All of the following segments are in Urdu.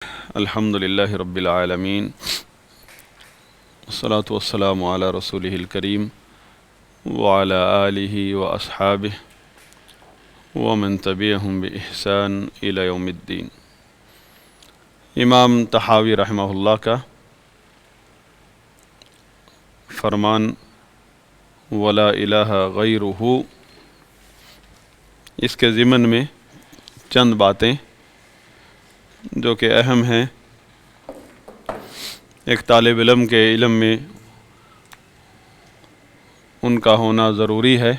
الحمد لله رب العالمين والصلاة والسلام على رسوله الكريم وعلى آله وأصحابه ومن تبعهم بإحسان إلى يوم الدين۔ امام طحاوی رحمہ اللہ کا فرمان ولا الہ غیرہ، اس کے ضمن میں چند باتیں جو کہ اہم ہیں، ایک طالب علم کے علم میں ان کا ہونا ضروری ہے۔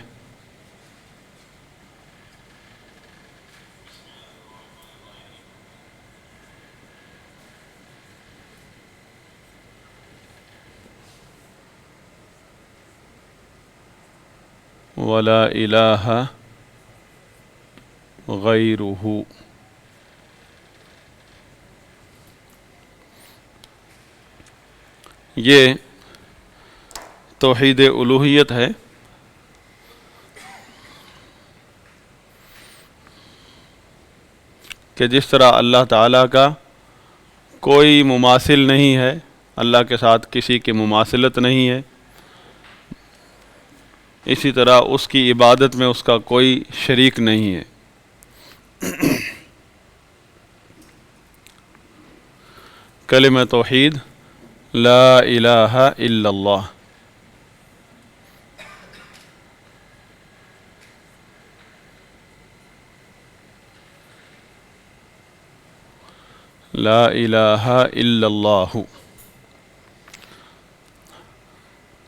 ولا الہ غیرہ، یہ توحید الوہیت ہے۔ کہ جس طرح اللہ تعالیٰ کا کوئی مماثل نہیں ہے، اللہ کے ساتھ کسی کی مماثلت نہیں ہے، اسی طرح اس کی عبادت میں اس کا کوئی شریک نہیں ہے۔ کلمہ توحید لا الہ الا اللہ، لا الہ الا اللہ،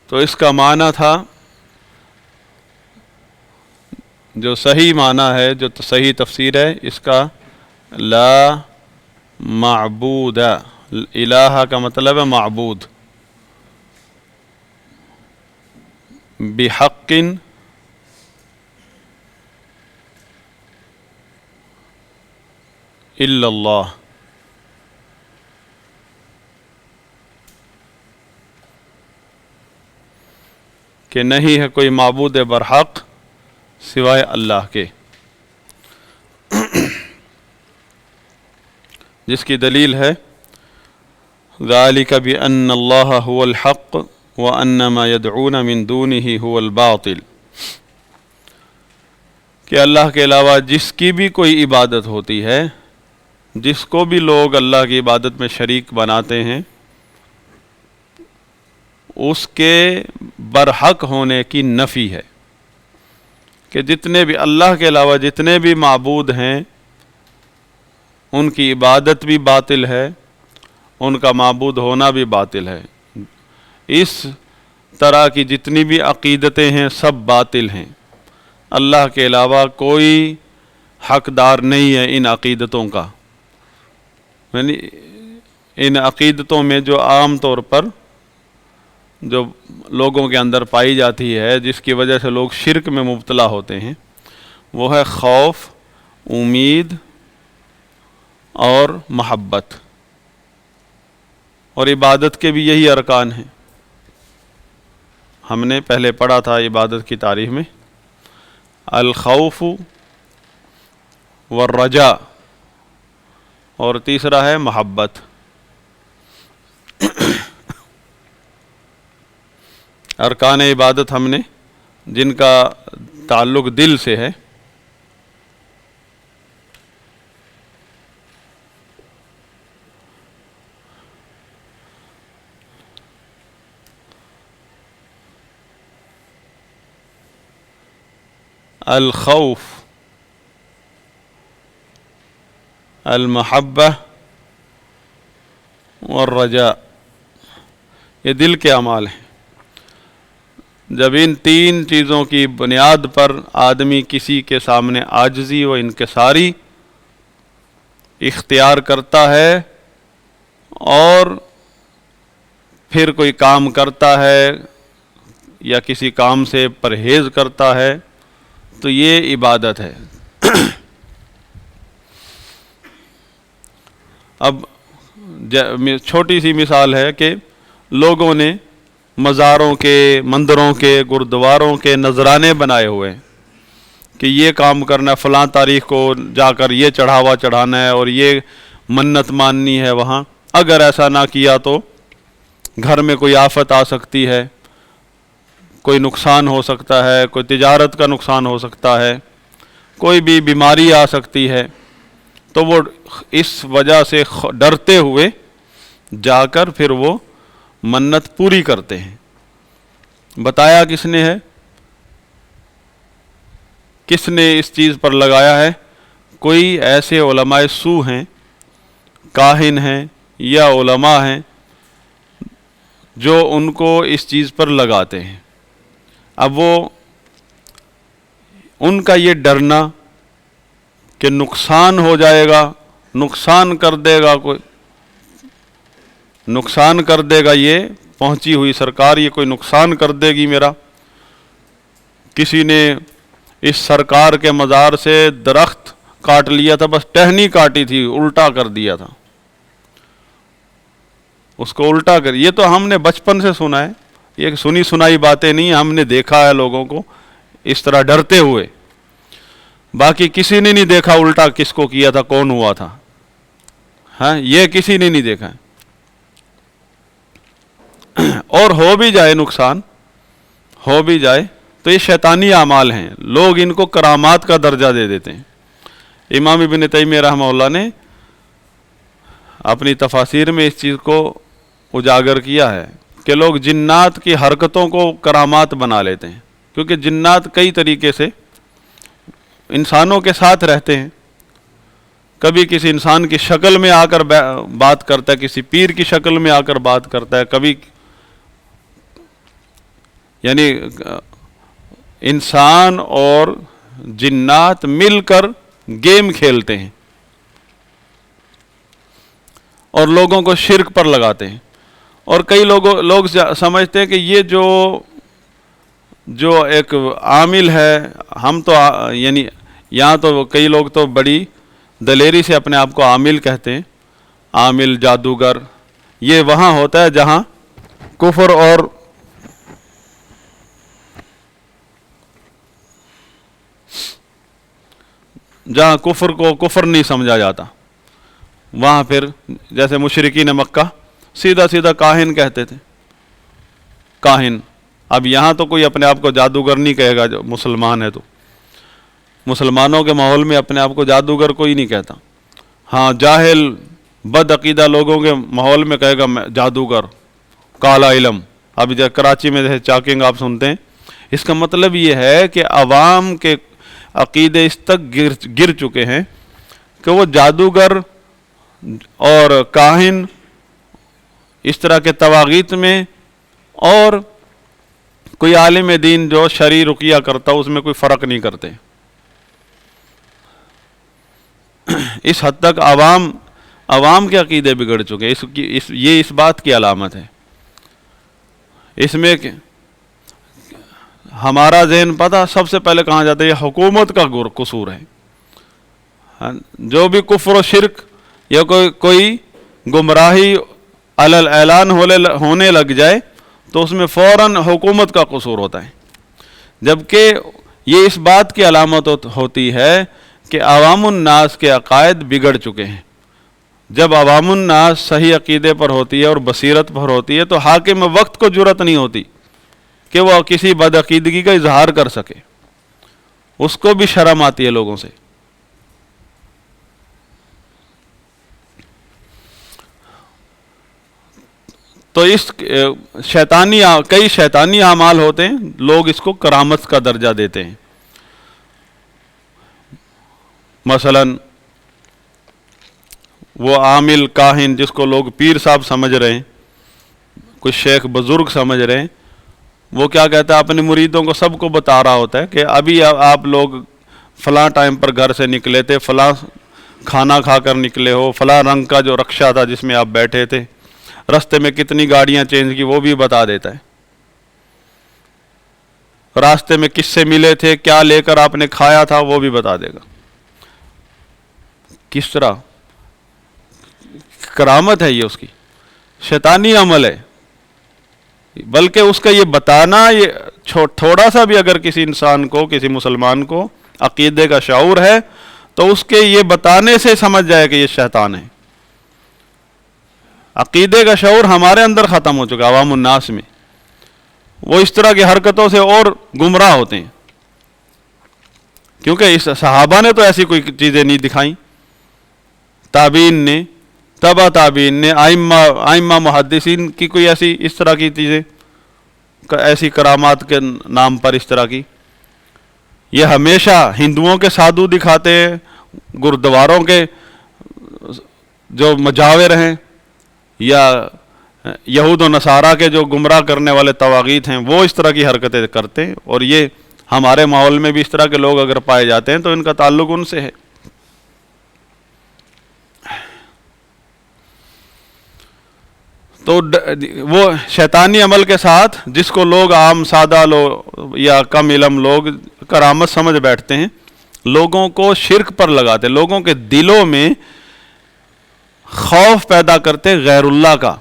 تو اس کا معنی تھا، جو صحیح معنی ہے، جو صحیح تفسیر ہے اس کا، لا معبود، الہ کا مطلب ہے معبود، بحق الا اللہ، کہ نہیں ہے کوئی معبود برحق سوائے اللہ کے، جس کی دلیل ہے ذالک بأن اللہ هو الحق وأن ما يدعون من دونه هو الباطل، کہ اللہ کے علاوہ جس کی بھی کوئی عبادت ہوتی ہے، جس کو بھی لوگ اللہ کی عبادت میں شریک بناتے ہیں، اس کے برحق ہونے کی نفی ہے، کہ جتنے بھی اللہ کے علاوہ جتنے بھی معبود ہیں ان کی عبادت بھی باطل ہے، ان کا معبود ہونا بھی باطل ہے، اس طرح کی جتنی بھی عقیدتیں ہیں سب باطل ہیں، اللہ کے علاوہ کوئی حقدار نہیں ہے ان عقیدتوں کا۔ یعنی ان عقیدتوں میں جو عام طور پر جو لوگوں کے اندر پائی جاتی ہے، جس کی وجہ سے لوگ شرک میں مبتلا ہوتے ہیں، وہ ہے خوف، امید اور محبت، اور عبادت کے بھی یہی ارکان ہیں۔ ہم نے پہلے پڑھا تھا عبادت کی تعریف میں، الخوف والرجاء، اور تیسرا ہے محبت۔ ارکان عبادت ہم نے جن کا تعلق دل سے ہے، الخوف، المحبہ والرجاء، یہ دل کے اعمال ہیں۔ جب ان تین چیزوں کی بنیاد پر آدمی کسی کے سامنے عاجزی و انکساری اختیار کرتا ہے اور پھر کوئی کام کرتا ہے یا کسی کام سے پرہیز کرتا ہے، تو یہ عبادت ہے۔ اب چھوٹی سی مثال ہے کہ لوگوں نے مزاروں کے، مندروں کے، گردواروں کے نذرانے بنائے ہوئے ہیں کہ یہ کام کرنا ہے، فلاں تاریخ کو جا کر یہ چڑھاوا چڑھانا ہے اور یہ منت ماننی ہے وہاں، اگر ایسا نہ کیا تو گھر میں کوئی آفت آ سکتی ہے، کوئی نقصان ہو سکتا ہے، کوئی تجارت کا نقصان ہو سکتا ہے، کوئی بھی بیماری آ سکتی ہے، تو وہ اس وجہ سے ڈرتے ہوئے جا کر پھر وہ منت پوری کرتے ہیں۔ بتایا کس نے ہے؟ کس نے اس چیز پر لگایا ہے؟ کوئی ایسے علماء سو ہیں، کاہن ہیں یا علماء ہیں جو ان کو اس چیز پر لگاتے ہیں۔ اب وہ ان کا یہ ڈرنا کہ نقصان ہو جائے گا، نقصان کر دے گا، کوئی نقصان کر دے گا، یہ پہنچی ہوئی سرکار یہ کوئی نقصان کر دے گی میرا، کسی نے اس سرکار کے مزار سے درخت کاٹ لیا تھا، بس ٹہنی کاٹی تھی، الٹا کر دیا تھا، اس کو الٹا کر، یہ تو ہم نے بچپن سے سنا ہے، یہ سنی سنائی باتیں نہیں، ہم نے دیکھا ہے لوگوں کو اس طرح ڈرتے ہوئے، باقی کسی نے نہیں دیکھا الٹا کس کو کیا تھا، کون ہوا تھا، ہاں یہ کسی نے نہیں دیکھا ہے۔ اور ہو بھی جائے نقصان، ہو بھی جائے تو یہ شیطانی اعمال ہیں، لوگ ان کو کرامات کا درجہ دے دیتے ہیں۔ امام ابن تیمیہ رحمہ اللہ نے اپنی تفاسیر میں اس چیز کو اجاگر کیا ہے کہ لوگ جنات کی حرکتوں کو کرامات بنا لیتے ہیں، کیونکہ جنات کئی طریقے سے انسانوں کے ساتھ رہتے ہیں، کبھی کسی انسان کی شکل میں آ کر بات کرتا ہے، کسی پیر کی شکل میں آ کر بات کرتا ہے، کبھی یعنی انسان اور جنات مل کر گیم کھیلتے ہیں اور لوگوں کو شرک پر لگاتے ہیں۔ اور کئی لوگ سمجھتے ہیں کہ یہ جو ایک عامل ہے، ہم تو یعنی یہاں تو کئی لوگ تو بڑی دلیری سے اپنے آپ کو عامل کہتے ہیں، عامل جادوگر، یہ وہاں ہوتا ہے جہاں کفر اور جہاں کفر کو کفر نہیں سمجھا جاتا، وہاں پھر جیسے مشرکین مکہ سیدھا سیدھا کاہن کہتے تھے، کاہن۔ اب یہاں تو کوئی اپنے آپ کو جادوگر نہیں کہے گا، جو مسلمان ہے تو مسلمانوں کے ماحول میں اپنے آپ کو جادوگر کوئی نہیں کہتا، ہاں جاہل بد عقیدہ لوگوں کے ماحول میں کہے گا جادوگر، کالا علم۔ اب کراچی میں جیسے چاکنگ آپ سنتے ہیں، اس کا مطلب یہ ہے کہ عوام کے عقیدے اس تک گر چکے ہیں کہ وہ جادوگر اور کاہن اس طرح کے طواغیت میں، اور کوئی عالم دین جو شرعی رقیہ کرتا اس میں کوئی فرق نہیں کرتے۔ اس حد تک عوام کے عقیدے بگڑ چکے، یہ اس بات کی علامت ہے۔ اس میں ہمارا ذہن پتہ سب سے پہلے کہاں جاتا ہے، یہ حکومت کا قصور ہے۔ جو بھی کفر و شرک یا کوئی گمراہی علل اعلان ہونے لگ جائے تو اس میں فوراً حکومت کا قصور ہوتا ہے، جبکہ یہ اس بات کی علامت ہوتی ہے کہ عوام الناس کے عقائد بگڑ چکے ہیں۔ جب عوام الناس صحیح عقیدے پر ہوتی ہے اور بصیرت پر ہوتی ہے تو حاکم وقت کو جرأت نہیں ہوتی کہ وہ کسی بدعقیدگی کا اظہار کر سکے، اس کو بھی شرم آتی ہے لوگوں سے۔ تو اس کئی شیطانی اعمال ہوتے ہیں، لوگ اس کو کرامت کا درجہ دیتے ہیں۔ مثلا وہ عامل کاہن جس کو لوگ پیر صاحب سمجھ رہے ہیں، کوئی شیخ بزرگ سمجھ رہے ہیں، وہ کیا کہتا ہے، اپنے مریدوں کو سب کو بتا رہا ہوتا ہے کہ ابھی آپ لوگ فلاں ٹائم پر گھر سے نکلے تھے، فلاں کھانا کھا کر نکلے ہو، فلاں رنگ کا جو رکشہ تھا جس میں آپ بیٹھے تھے، راستے میں کتنی گاڑیاں چینج کی وہ بھی بتا دیتا ہے، راستے میں کس سے ملے تھے، کیا لے کر آپ نے کھایا تھا وہ بھی بتا دے گا۔ کس طرح کرامت ہے یہ، اس کی شیطانی عمل ہے، بلکہ اس کا یہ بتانا، یہ تھوڑا سا بھی اگر کسی انسان کو، کسی مسلمان کو عقیدے کا شعور ہے تو اس کے یہ بتانے سے سمجھ جائے کہ یہ شیطان ہے، عقیدے کا شعور ہمارے اندر ختم ہو چکا عوام الناس میں، وہ اس طرح کی حرکتوں سے اور گمراہ ہوتے ہیں، کیونکہ اس صحابہ نے تو ایسی کوئی چیزیں نہیں دکھائیں، تابعین نے، تبع تابعین نے، ائمہ محدثین کی کوئی ایسی اس طرح کی چیزیں، ایسی کرامات کے نام پر اس طرح کی، یہ ہمیشہ ہندوؤں کے سادھو دکھاتے ہیں، گردواروں کے جو مجاور ہیں یا یہود و نصارہ کے جو گمراہ کرنے والے طواغیت ہیں وہ اس طرح کی حرکتیں کرتے ہیں، اور یہ ہمارے ماحول میں بھی اس طرح کے لوگ اگر پائے جاتے ہیں تو ان کا تعلق ان سے ہے۔ تو وہ شیطانی عمل کے ساتھ جس کو لوگ عام سادہ لوگ یا کم علم لوگ کرامت سمجھ بیٹھتے ہیں، لوگوں کو شرک پر لگاتے، لوگوں کے دلوں میں خوف پیدا کرتے غیر اللہ کا۔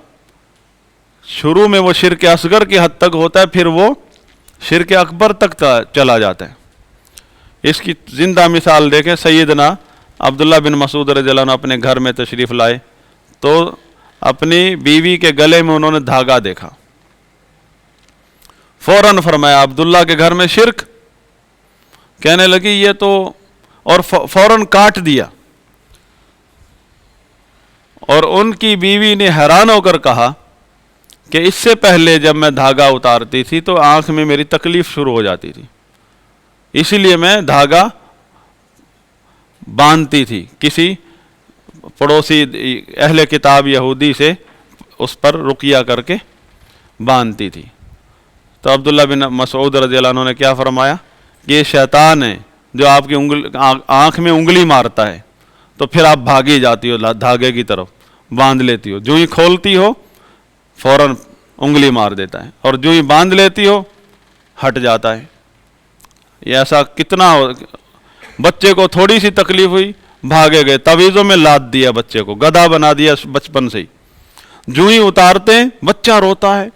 شروع میں وہ شرک اصغر کی حد تک ہوتا ہے، پھر وہ شرک اکبر تک چلا جاتا ہے۔ اس کی زندہ مثال دیکھیں، سیدنا عبداللہ بن مسعود رضی اللہ عنہ اپنے گھر میں تشریف لائے تو اپنی بیوی کے گلے میں انہوں نے دھاگا دیکھا، فوراً فرمایا عبداللہ کے گھر میں شرک، کہنے لگی یہ تو، اور فوراً کاٹ دیا، اور ان کی بیوی نے حیران ہو کر کہا کہ اس سے پہلے جب میں دھاگا اتارتی تھی تو آنکھ میں میری تکلیف شروع ہو جاتی تھی، اسی لیے میں دھاگا باندھتی تھی، کسی پڑوسی اہل کتاب یہودی سے اس پر رقیہ کر کے باندھتی تھی۔ تو عبداللہ بن مسعود رضی اللہ عنہ نے کیا فرمایا کہ یہ شیطان ہے جو آپ کی آنکھ میں انگلی مارتا ہے، تو پھر آپ بھاگی جاتی ہو دھاگے کی طرف، باندھ لیتی ہو، جو ہی کھولتی ہو فوراً انگلی مار دیتا ہے، اور جو ہی باندھ لیتی ہو ہٹ جاتا ہے۔ یہ ایسا کتنا بچے کو تھوڑی سی تکلیف ہوئی بھاگے گئے، تعویذوں میں لاد دیا، بچے کو گدھا بنا دیا بچپن سے ہی، جو ہی اتارتے ہیں بچہ روتا ہے،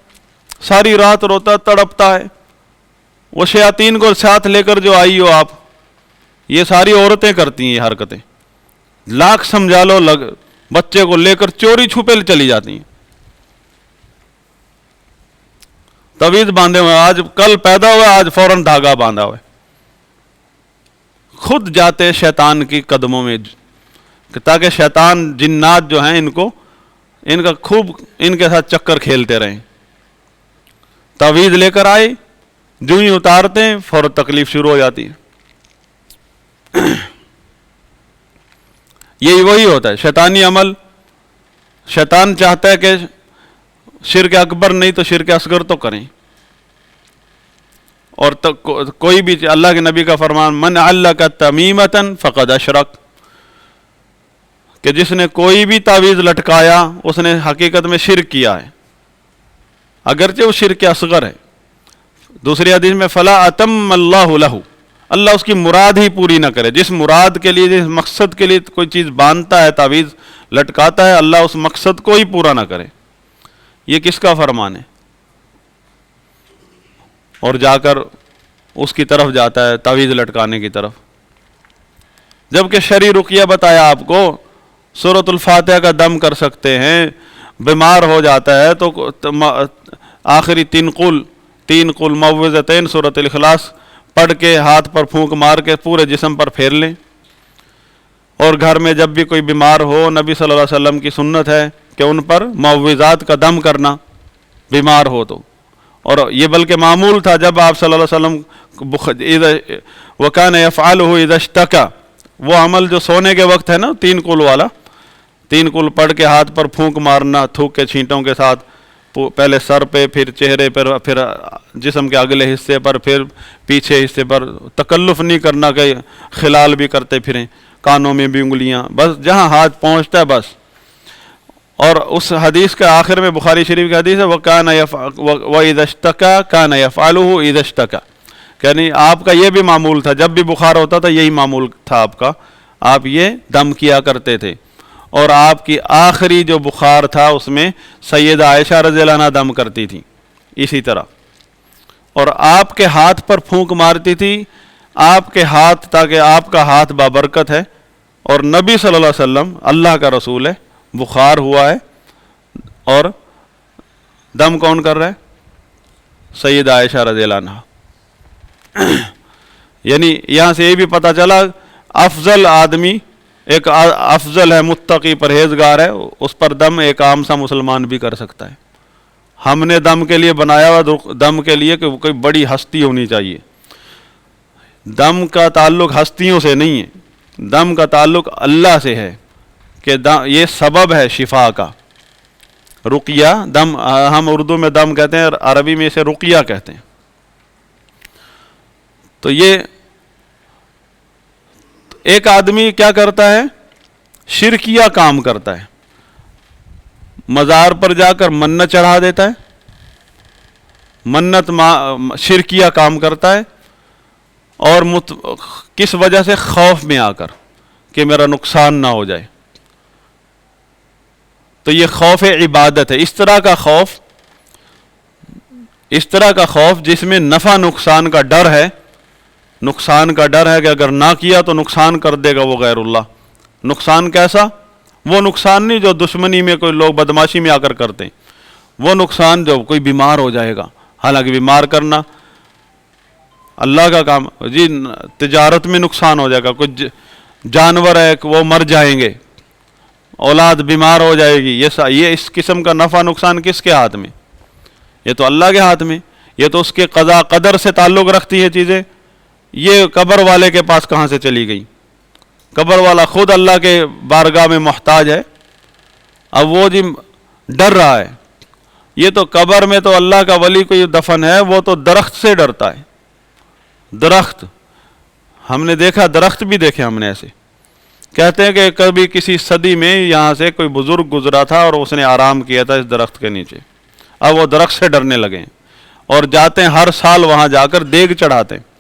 ساری رات روتا ہے، تڑپتا ہے۔ وہ شیاطین کو ساتھ لے کر جو آئی ہو آپ، یہ ساری عورتیں کرتی ہیں یہ حرکتیں، لاکھ سمجھا لو، بچے کو لے کر چوری چھپے چلی جاتی ہیں، تعویذ باندھے ہوئے، آج کل پیدا ہوا آج فوراً دھاگا باندھا ہوا ہے، خود جاتے شیطان کی قدموں میں، تاکہ شیطان جنات جو ہیں ان کا خوب ان کے ساتھ چکر کھیلتے رہیں۔ تعویذ لے کر آئے، جو ہی اتارتے ہیں فوراً تکلیف شروع ہو جاتی ہے۔ یہی وہی ہوتا ہے شیطانی عمل۔ شیطان چاہتا ہے کہ شرک اکبر نہیں تو شرک اصغر تو کریں، اور کوئی بھی اللہ کے نبی کا فرمان من علق تمیمۃ فقد اشرک، کہ جس نے کوئی بھی تعویذ لٹکایا اس نے حقیقت میں شرک کیا ہے، اگرچہ وہ شرک اصغر ہے۔ دوسری حدیث میں فلا اتم اللہ لہ، اللہ اس کی مراد ہی پوری نہ کرے، جس مراد کے لیے، جس مقصد کے لیے کوئی چیز باندھتا ہے، تعویذ لٹکاتا ہے، اللہ اس مقصد کو ہی پورا نہ کرے۔ یہ کس کا فرمان ہے؟ اور جا کر اس کی طرف جاتا ہے، تعویذ لٹکانے کی طرف، جبکہ شرعی رقیہ بتایا آپ کو، سورۃ الفاتحہ کا دم کر سکتے ہیں، بیمار ہو جاتا ہے تو آخری تین قل معوذتین سورۃ الاخلاص پڑھ کے ہاتھ پر پھونک مار کے پورے جسم پر پھیر لیں۔ اور گھر میں جب بھی کوئی بیمار ہو، نبی صلی اللہ علیہ وسلم کی سنت ہے کہ ان پر معوذات کا دم کرنا، بیمار ہو تو، اور یہ بلکہ معمول تھا جب آپ صلی اللہ علیہ وسلم وکان یفعلہ اذا اشتکا، وہ عمل جو سونے کے وقت ہے نا، تین قل والا، تین قل پڑھ کے ہاتھ پر پھونک مارنا تھوک کے چھینٹوں کے ساتھ، پہلے سر پہ، پھر چہرے پر، پھر جسم کے اگلے حصے پر، پھر پیچھے حصے پر، تکلف نہیں کرنا کہ خلال بھی کرتے پھریں، کانوں میں بھی انگلیاں، بس جہاں ہاتھ پہنچتا ہے بس۔ اور اس حدیث کے آخر میں بخاری شریف کی حدیث ہے وَإِذَا اشْتَكَى كَانَ يَفْعَلُهُ إِذَا اشْتَكَى، یعنی آپ کا یہ بھی معمول تھا، جب بھی بخار ہوتا تھا یہی معمول تھا آپ کا، آپ یہ دم کیا کرتے تھے۔ اور آپ کی آخری جو بخار تھا اس میں سیدہ عائشہ رضی اللہ عنہ دم کرتی تھی اسی طرح، اور آپ کے ہاتھ پر پھونک مارتی تھی، آپ کے ہاتھ، تاکہ آپ کا ہاتھ بابرکت ہے، اور نبی صلی اللہ علیہ وسلم اللہ کا رسول ہے، بخار ہوا ہے، اور دم کون کر رہا ہے؟ سیدہ عائشہ رضی اللہ عنہا۔ یعنی یہاں سے یہ بھی پتہ چلا افضل آدمی ایک افضل ہے، متقی پرہیزگار ہے، اس پر دم ایک عام سا مسلمان بھی کر سکتا ہے۔ ہم نے دم کے لیے بنایا ہوا دم کے لیے کہ کوئی بڑی ہستی ہونی چاہیے۔ دم کا تعلق ہستیوں سے نہیں ہے، دم کا تعلق اللہ سے ہے کہ یہ سبب ہے شفا کا۔ رقیہ دم، ہم اردو میں دم کہتے ہیں، عربی میں اسے رقیہ کہتے ہیں۔ تو یہ ایک آدمی کیا کرتا ہے؟ شرکیہ کام کرتا ہے، مزار پر جا کر منت چڑھا دیتا ہے، منت شرکیہ کام کرتا ہے، اور کس وجہ سے؟ خوف میں آ کر کہ میرا نقصان نہ ہو جائے۔ تو یہ خوف عبادت ہے، اس طرح کا خوف جس میں نفع نقصان کا ڈر ہے، نقصان کا ڈر ہے کہ اگر نہ کیا تو نقصان کر دے گا وہ غیر اللہ۔ نقصان کیسا؟ وہ نقصان نہیں جو دشمنی میں کوئی لوگ بدماشی میں آ کر کرتے ہیں، وہ نقصان جو کوئی بیمار ہو جائے گا، حالانکہ بیمار کرنا اللہ کا کام، جی تجارت میں نقصان ہو جائے گا، کوئی جانور ہے وہ مر جائیں گے، اولاد بیمار ہو جائے گی، یہ اس قسم کا نفع نقصان کس کے ہاتھ میں؟ یہ تو اللہ کے ہاتھ میں، یہ تو اس کے قضا قدر سے تعلق رکھتی ہے چیزیں۔ یہ قبر والے کے پاس کہاں سے چلی گئی؟ قبر والا خود اللہ کے بارگاہ میں محتاج ہے، اب وہ جی ڈر رہا ہے۔ یہ تو قبر میں تو اللہ کا ولی کوئی دفن ہے، وہ تو درخت سے ڈرتا ہے۔ درخت ہم نے دیکھا، درخت بھی دیکھے ہم نے ایسے، کہتے ہیں کہ کبھی کسی صدی میں یہاں سے کوئی بزرگ گزرا تھا اور اس نے آرام کیا تھا اس درخت کے نیچے، اب وہ درخت سے ڈرنے لگے ہیں اور جاتے ہیں ہر سال وہاں جا کر دیگ چڑھاتے ہیں۔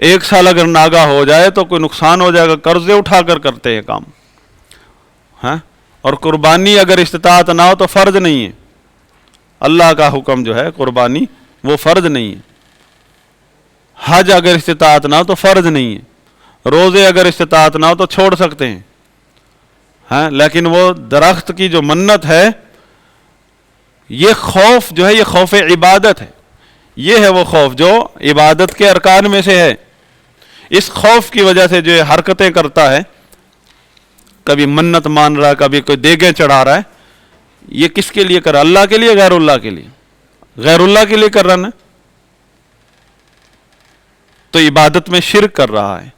ایک سال اگر ناگا ہو جائے تو کوئی نقصان ہو جائے گا، قرضے اٹھا کر کرتے ہیں کام، ہاں۔ اور قربانی اگر استطاعت نہ ہو تو فرض نہیں ہے، اللہ کا حکم جو ہے قربانی وہ فرض نہیں ہے۔ حج اگر استطاعت نہ ہو تو فرض نہیں ہے، روزے اگر استطاعت نہ ہو تو چھوڑ سکتے ہیں، ہاں۔ لیکن وہ درخت کی جو منت ہے، یہ خوف جو ہے یہ خوف عبادت ہے، یہ ہے وہ خوف جو عبادت کے ارکان میں سے ہے۔ اس خوف کی وجہ سے جو حرکتیں کرتا ہے، کبھی منت مان رہا ہے، کبھی کوئی دیگیں چڑھا رہا ہے، یہ کس کے لیے کر رہا ہے؟ اللہ کے لیے، غیر اللہ کے لیے؟ غیر اللہ کے لیے کر رہا نا، تو عبادت میں شرک کر رہا ہے۔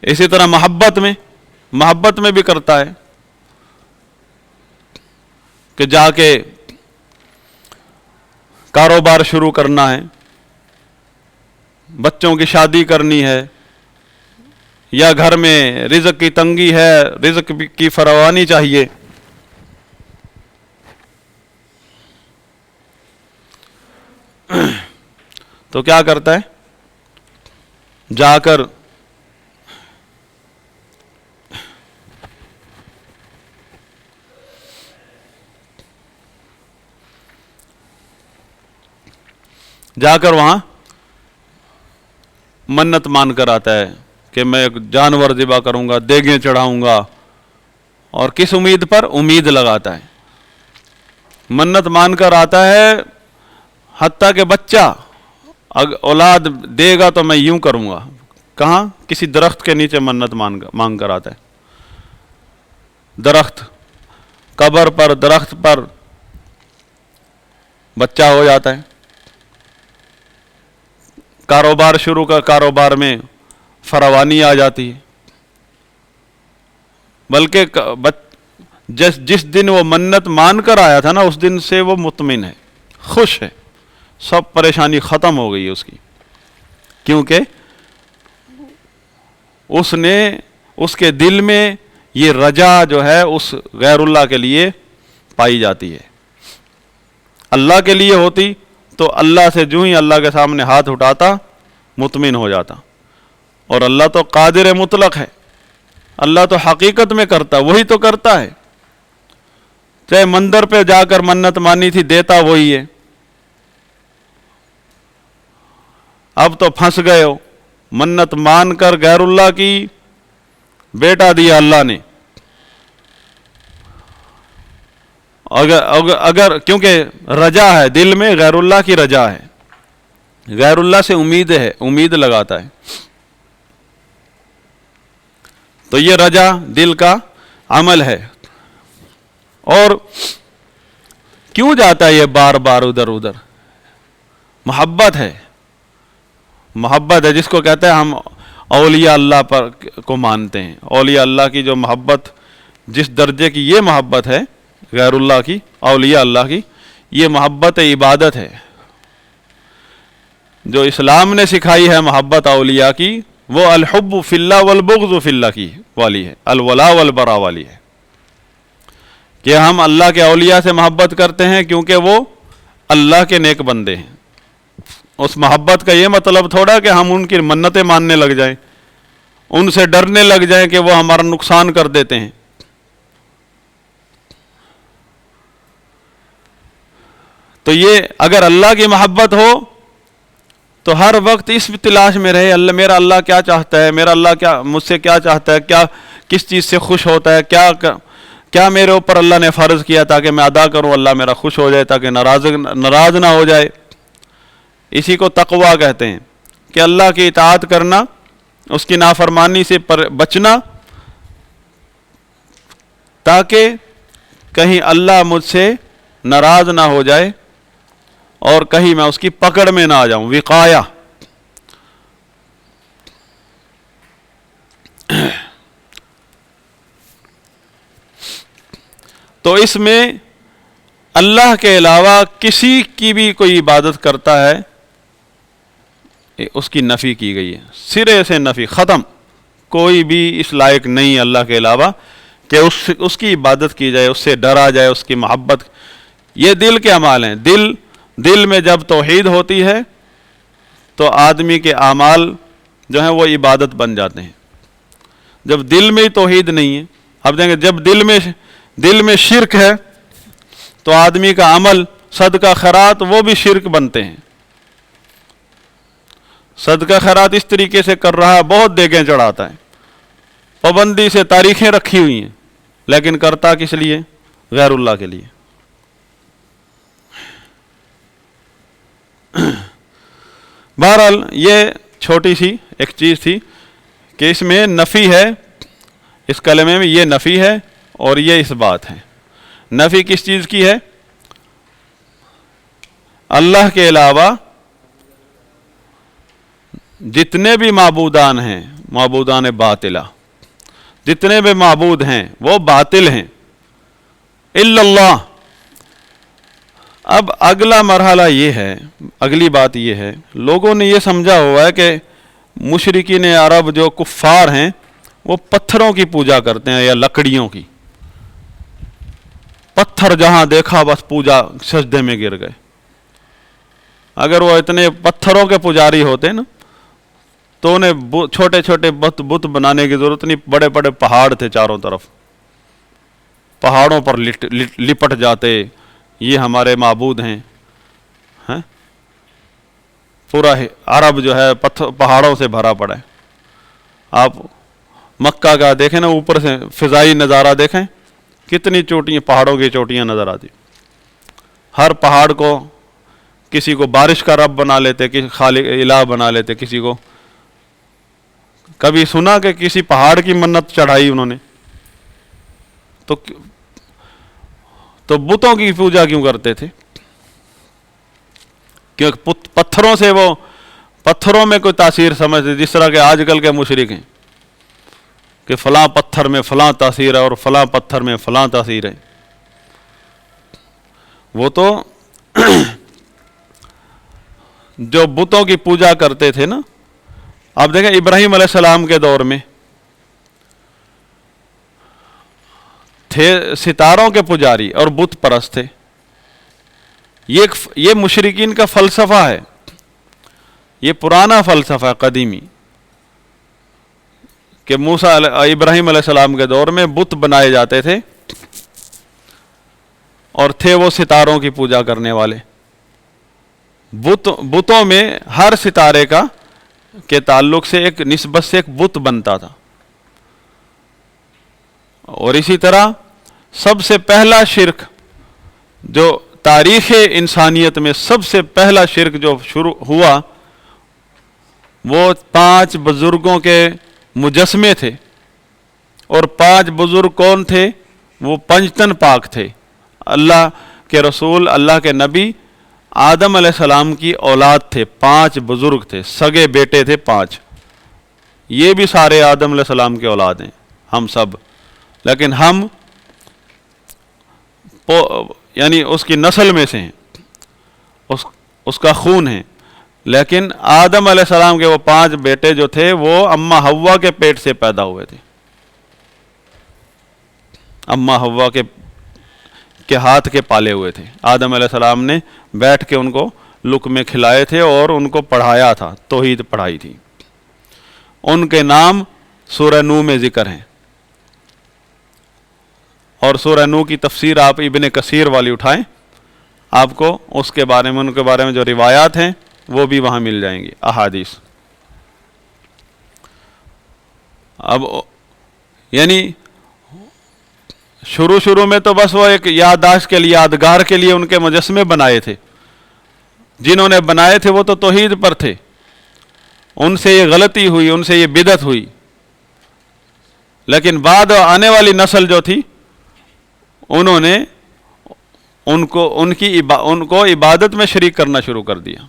اسی طرح محبت میں بھی کرتا ہے کہ جا کے کاروبار شروع کرنا ہے، بچوں کی شادی کرنی ہے، یا گھر میں رزق کی تنگی ہے، رزق کی فراوانی چاہیے، تو کیا کرتا ہے؟ جا کر وہاں منت مان کر آتا ہے کہ میں جانور ذبح کروں گا، دیگیں چڑھاؤں گا، اور کس امید پر؟ امید لگاتا ہے، منت مان کر آتا ہے، حتیٰ کہ بچہ اولاد دے گا تو میں یوں کروں گا۔ کہاں؟ کسی درخت کے نیچے منت مانگ کر آتا ہے، درخت، قبر پر، درخت پر بچہ ہو جاتا ہے، کاروبار شروع کا، کاروبار میں فراوانی آ جاتی ہے، بلکہ جس دن وہ منت مان کر آیا تھا نا، اس دن سے وہ مطمئن ہے، خوش ہے، سب پریشانی ختم ہو گئی ہے اس کی، کیونکہ اس کے دل میں یہ رجا جو ہے اس غیر اللہ کے لیے پائی جاتی ہے۔ اللہ کے لیے ہوتی تو اللہ سے جو ہی اللہ کے سامنے ہاتھ اٹھاتا مطمئن ہو جاتا، اور اللہ تو قادر مطلق ہے، اللہ تو حقیقت میں کرتا، وہی تو کرتا ہے، چاہے مندر پہ جا کر منت مانی تھی دیتا وہی ہے۔ اب تو پھنس گئے ہو، منت مان کر غیر اللہ کی بیٹا دیا اللہ نے. اگر کیونکہ رجا ہے دل میں، غیر اللہ کی رجا ہے، غیر اللہ سے امید ہے، امید لگاتا ہے. تو یہ رجا دل کا عمل ہے. اور کیوں جاتا ہے یہ بار بار ادھر ادھر؟ محبت ہے، محبت ہے جس کو کہتے ہیں ہم اولیاء اللہ پر کو مانتے ہیں. اولیاء اللہ کی جو محبت، جس درجے کی یہ محبت ہے غیر اللہ کی، اولیاء اللہ کی، یہ محبت عبادت ہے. جو اسلام نے سکھائی ہے محبت اولیاء کی، وہ الحب فی اللہ والبغض فی اللہ کی والی ہے، الولاء والبراء والی ہے. کہ ہم اللہ کے اولیاء سے محبت کرتے ہیں کیونکہ وہ اللہ کے نیک بندے ہیں. اس محبت کا یہ مطلب تھوڑا کہ ہم ان کی منتیں ماننے لگ جائیں، ان سے ڈرنے لگ جائیں کہ وہ ہمارا نقصان کر دیتے ہیں. تو یہ اگر اللہ کی محبت ہو تو ہر وقت اس تلاش میں رہے، اللہ میرا اللہ کیا چاہتا ہے، میرا اللہ کیا مجھ سے کیا چاہتا ہے، کیا کس چیز سے خوش ہوتا ہے، کیا میرے اوپر اللہ نے فرض کیا تاکہ میں ادا کروں، اللہ میرا خوش ہو جائے تاکہ ناراض نہ ہو جائے. اسی کو تقویٰ کہتے ہیں کہ اللہ کی اطاعت کرنا، اس کی نافرمانی سے بچنا، تاکہ کہیں اللہ مجھ سے ناراض نہ ہو جائے اور کہیں میں اس کی پکڑ میں نہ آ جاؤں. وقایا. تو اس میں اللہ کے علاوہ کسی کی بھی کوئی عبادت کرتا ہے اس کی نفی کی گئی ہے، سرے سے نفی، ختم. کوئی بھی اس لائق نہیں اللہ کے علاوہ کہ اس کی عبادت کی جائے، اس سے ڈرا جائے، اس کی محبت. یہ دل کے اعمال ہیں. دل میں جب توحید ہوتی ہے تو آدمی کے اعمال جو ہیں وہ عبادت بن جاتے ہیں. جب دل میں ہی توحید نہیں ہے، اب دیکھیں جب دل میں شرک ہے تو آدمی کا عمل، صدقہ خیرات، وہ بھی شرک بنتے ہیں. صدقہ خیرات اس طریقے سے کر رہا ہے، بہت دیگیں چڑھاتا ہے، پابندی سے تاریخیں رکھی ہوئی ہیں، لیکن کرتا کس لیے؟ غیر اللہ کے لیے. بہرحال یہ چھوٹی سی ایک چیز تھی کہ اس میں نفی ہے، اس کلمے میں یہ نفی ہے اور یہ اس بات ہے. نفی کس چیز کی ہے؟ اللہ کے علاوہ جتنے بھی معبودان ہیں، معبودان باطلہ، جتنے بھی معبود ہیں وہ باطل ہیں، الا اللہ. اب اگلا مرحلہ یہ ہے، اگلی بات یہ ہے، لوگوں نے یہ سمجھا ہوا ہے کہ مشرکین عرب جو کفار ہیں وہ پتھروں کی پوجا کرتے ہیں یا لکڑیوں کی. پتھر جہاں دیکھا بس پوجا، سجدے میں گر گئے. اگر وہ اتنے پتھروں کے پجاری ہوتے نا تو انہیں چھوٹے چھوٹے بت بنانے کی ضرورت نہیں. بڑے بڑے پہاڑ تھے چاروں طرف، پہاڑوں پر لپٹ جاتے، یہ ہمارے معبود ہیں. پورا عرب جو ہے پہاڑوں سے بھرا پڑا ہے. آپ مکہ کا دیکھیں نا، اوپر سے فضائی نظارہ دیکھیں، کتنی چوٹیاں، پہاڑوں کی چوٹیاں نظر آتی. ہر پہاڑ کو کسی کو بارش کا رب بنا لیتے، کسی خالق الہ بنا لیتے. کسی کو کبھی سنا کہ کسی پہاڑ کی منت چڑھائی انہوں نے؟ تو بتوں کی پوجا کیوں کرتے تھے؟ کیونکہ پتھروں سے وہ پتھروں میں کوئی تاثیر سمجھتے، جس طرح کہ آج کل کے مشرک ہیں کہ فلاں پتھر میں فلاں تاثیر ہے اور فلاں پتھر میں فلاں تاثیر ہے. وہ تو جو بتوں کی پوجا کرتے تھے نا، آپ دیکھیں ابراہیم علیہ السلام کے دور میں تھے ستاروں کے پجاری اور بت پرست تھے. یہ مشرکین کا فلسفہ ہے، یہ پرانا فلسفہ ہے قدیمی، کہ ابراہیم علیہ السلام کے دور میں بت بنائے جاتے تھے اور تھے وہ ستاروں کی پوجا کرنے والے. بتوں میں ہر ستارے کے تعلق سے ایک نسبت سے ایک بت بنتا تھا. اور اسی طرح سب سے پہلا شرک جو تاریخ انسانیت میں سب سے پہلا شرک جو شروع ہوا وہ 5 بزرگوں کے مجسمے تھے. اور 5 بزرگ کون تھے؟ وہ پنجتن پاک تھے، اللہ کے رسول، اللہ کے نبی آدم علیہ السلام کی اولاد تھے. 5 بزرگ تھے، سگے بیٹے تھے 5. یہ بھی سارے آدم علیہ السلام کے اولاد ہیں، ہم سب. لیکن ہم یعنی اس کی نسل میں سے ہیں، اس کا خون ہے. لیکن آدم علیہ السلام کے وہ 5 بیٹے جو تھے وہ اماں حوا کے پیٹ سے پیدا ہوئے تھے. اماں حوا کے ہاتھ کے پالے ہوئے تھے. آدم علیہ السلام نے بیٹھ کے ان کو لقمے کھلائے تھے اور ان کو پڑھایا تھا، توحید پڑھائی تھی. ان کے نام سورہ نوح میں ذکر ہیں. اور سورہ نوح کی تفسیر آپ ابن کثیر والی اٹھائیں، آپ کو اس کے بارے میں، ان کے بارے میں جو روایات ہیں وہ بھی وہاں مل جائیں گی، احادیث. اب یعنی شروع میں تو بس وہ ایک یادداشت کے لیے، یادگار کے لیے ان کے مجسمے بنائے تھے. جنہوں نے بنائے تھے وہ تو توحید پر تھے، ان سے یہ غلطی ہوئی، ان سے یہ بدعت ہوئی. لیکن بعد آنے والی نسل جو تھی انہوں نے ان کو عبادت میں شریک کرنا شروع کر دیا.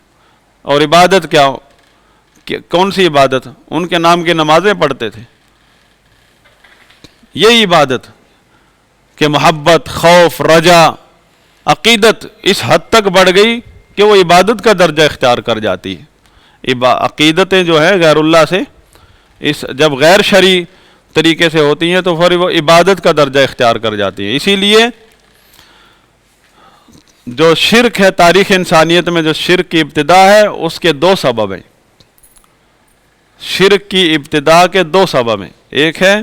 اور عبادت کیا، کون سی عبادت؟ ان کے نام کی نمازیں پڑھتے تھے. یہی عبادت کہ محبت، خوف، رجا، عقیدت اس حد تک بڑھ گئی کہ وہ عبادت کا درجہ اختیار کر جاتی ہے. عقیدتیں جو ہے غیر اللہ سے جب غیر شرعی طریقے سے ہوتی ہیں تو پھر وہ عبادت کا درجہ اختیار کر جاتی ہیں. اسی لیے جو شرک ہے، تاریخ انسانیت میں جو شرک کی ابتدا ہے اس کے 2 سبب ہیں. شرک کی ابتدا کے 2 سبب ہیں. ایک ہے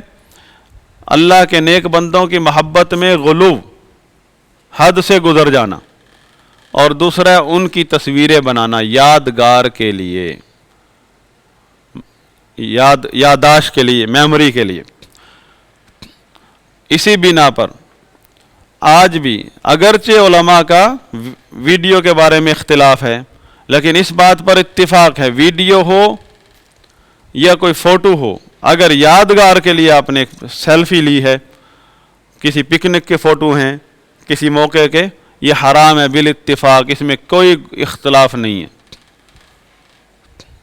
اللہ کے نیک بندوں کی محبت میں غلو، حد سے گزر جانا. اور دوسرا ہے ان کی تصویریں بنانا یادگار کے لیے، یادداشت کے لیے، میموری کے لیے. اسی بنا پر آج بھی اگرچہ علماء کا ویڈیو کے بارے میں اختلاف ہے، لیکن اس بات پر اتفاق ہے ویڈیو ہو یا کوئی فوٹو ہو، اگر یادگار کے لیے آپ نے سیلفی لی ہے، کسی پکنک کے فوٹو ہیں کسی موقع کے، یہ حرام ہے بالاتفاق، اس میں کوئی اختلاف نہیں ہے.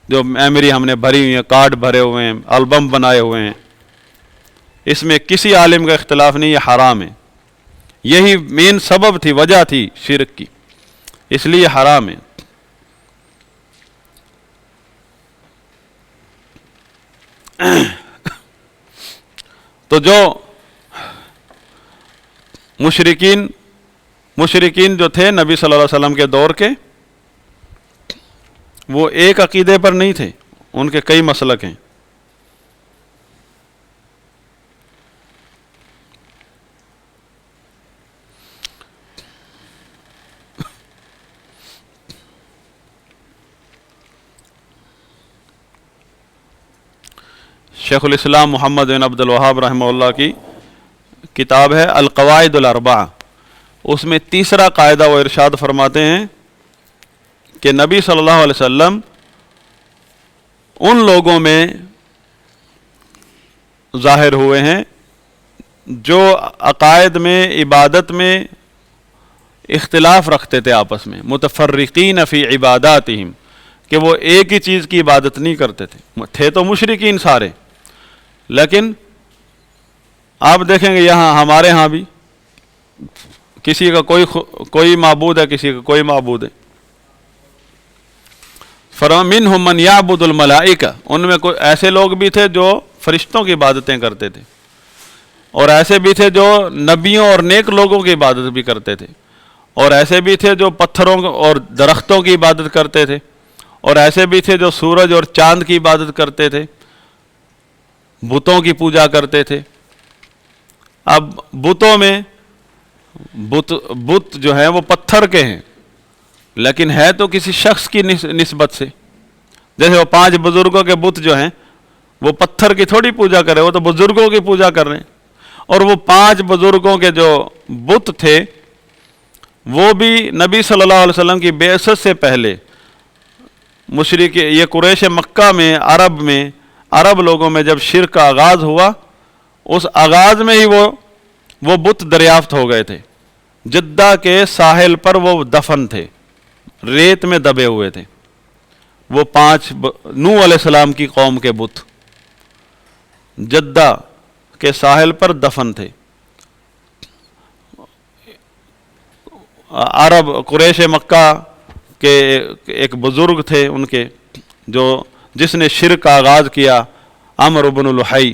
جو میموری ہم نے بھری ہوئی ہے، کارڈ بھرے ہوئے ہیں، البم بنائے ہوئے ہیں، اس میں کسی عالم کا اختلاف نہیں، یہ حرام ہے. یہی مین سبب تھی، وجہ تھی شرک کی، اس لیے حرام ہے. تو جو مشرکین جو تھے نبی صلی اللہ علیہ وسلم کے دور کے، وہ ایک عقیدے پر نہیں تھے، ان کے کئی مسلک ہیں. شیخ الاسلام محمد بن عبد الوہاب رحمہ اللہ کی کتاب ہے القواعد الاربعہ، اس میں 3 قاعدہ وہ ارشاد فرماتے ہیں کہ نبی صلی اللہ علیہ وسلم ان لوگوں میں ظاہر ہوئے ہیں جو عقائد میں، عبادت میں اختلاف رکھتے تھے آپس میں، متفرقین فی عباداتہم، کہ وہ ایک ہی چیز کی عبادت نہیں کرتے تھے تو مشرکین سارے. لیکن آپ دیکھیں گے یہاں ہمارے ہاں بھی کسی کا کوئی معبود ہے، کسی کا کوئی معبود ہے. فَمِنْهُمْ مَنْ يَعْبُدُ الْمَلَائِكَةَ، ان میں کوئی ایسے لوگ بھی تھے جو فرشتوں کی عبادتیں کرتے تھے، اور ایسے بھی تھے جو نبیوں اور نیک لوگوں کی عبادت بھی کرتے تھے، اور ایسے بھی تھے جو پتھروں اور درختوں کی عبادت کرتے تھے، اور ایسے بھی تھے جو سورج اور چاند کی عبادت کرتے تھے، بتوں کی پوجا کرتے تھے. اب بتوں میں بت جو ہیں وہ پتھر کے ہیں، لیکن ہے تو کسی شخص کی نسبت سے. جیسے وہ 5 بزرگوں کے بت جو ہیں وہ پتھر کی تھوڑی پوجا کر رہے، وہ تو بزرگوں کی پوجا کر رہے ہیں. اور وہ 5 بزرگوں کے جو بت تھے وہ بھی نبی صلی اللہ علیہ وسلم کی بعثت سے پہلے مشرک یہ قریش مکہ میں عرب لوگوں میں جب شرک کا آغاز ہوا، اس آغاز میں ہی وہ بت دریافت ہو گئے تھے۔ جدہ کے ساحل پر وہ دفن تھے، ریت میں دبے ہوئے تھے، وہ 5 نوح علیہ السلام کی قوم کے بت جدہ کے ساحل پر دفن تھے۔ عرب قریش مکہ کے ایک بزرگ تھے ان کے، جس نے شرک کا آغاز کیا، عمرو بن لحی،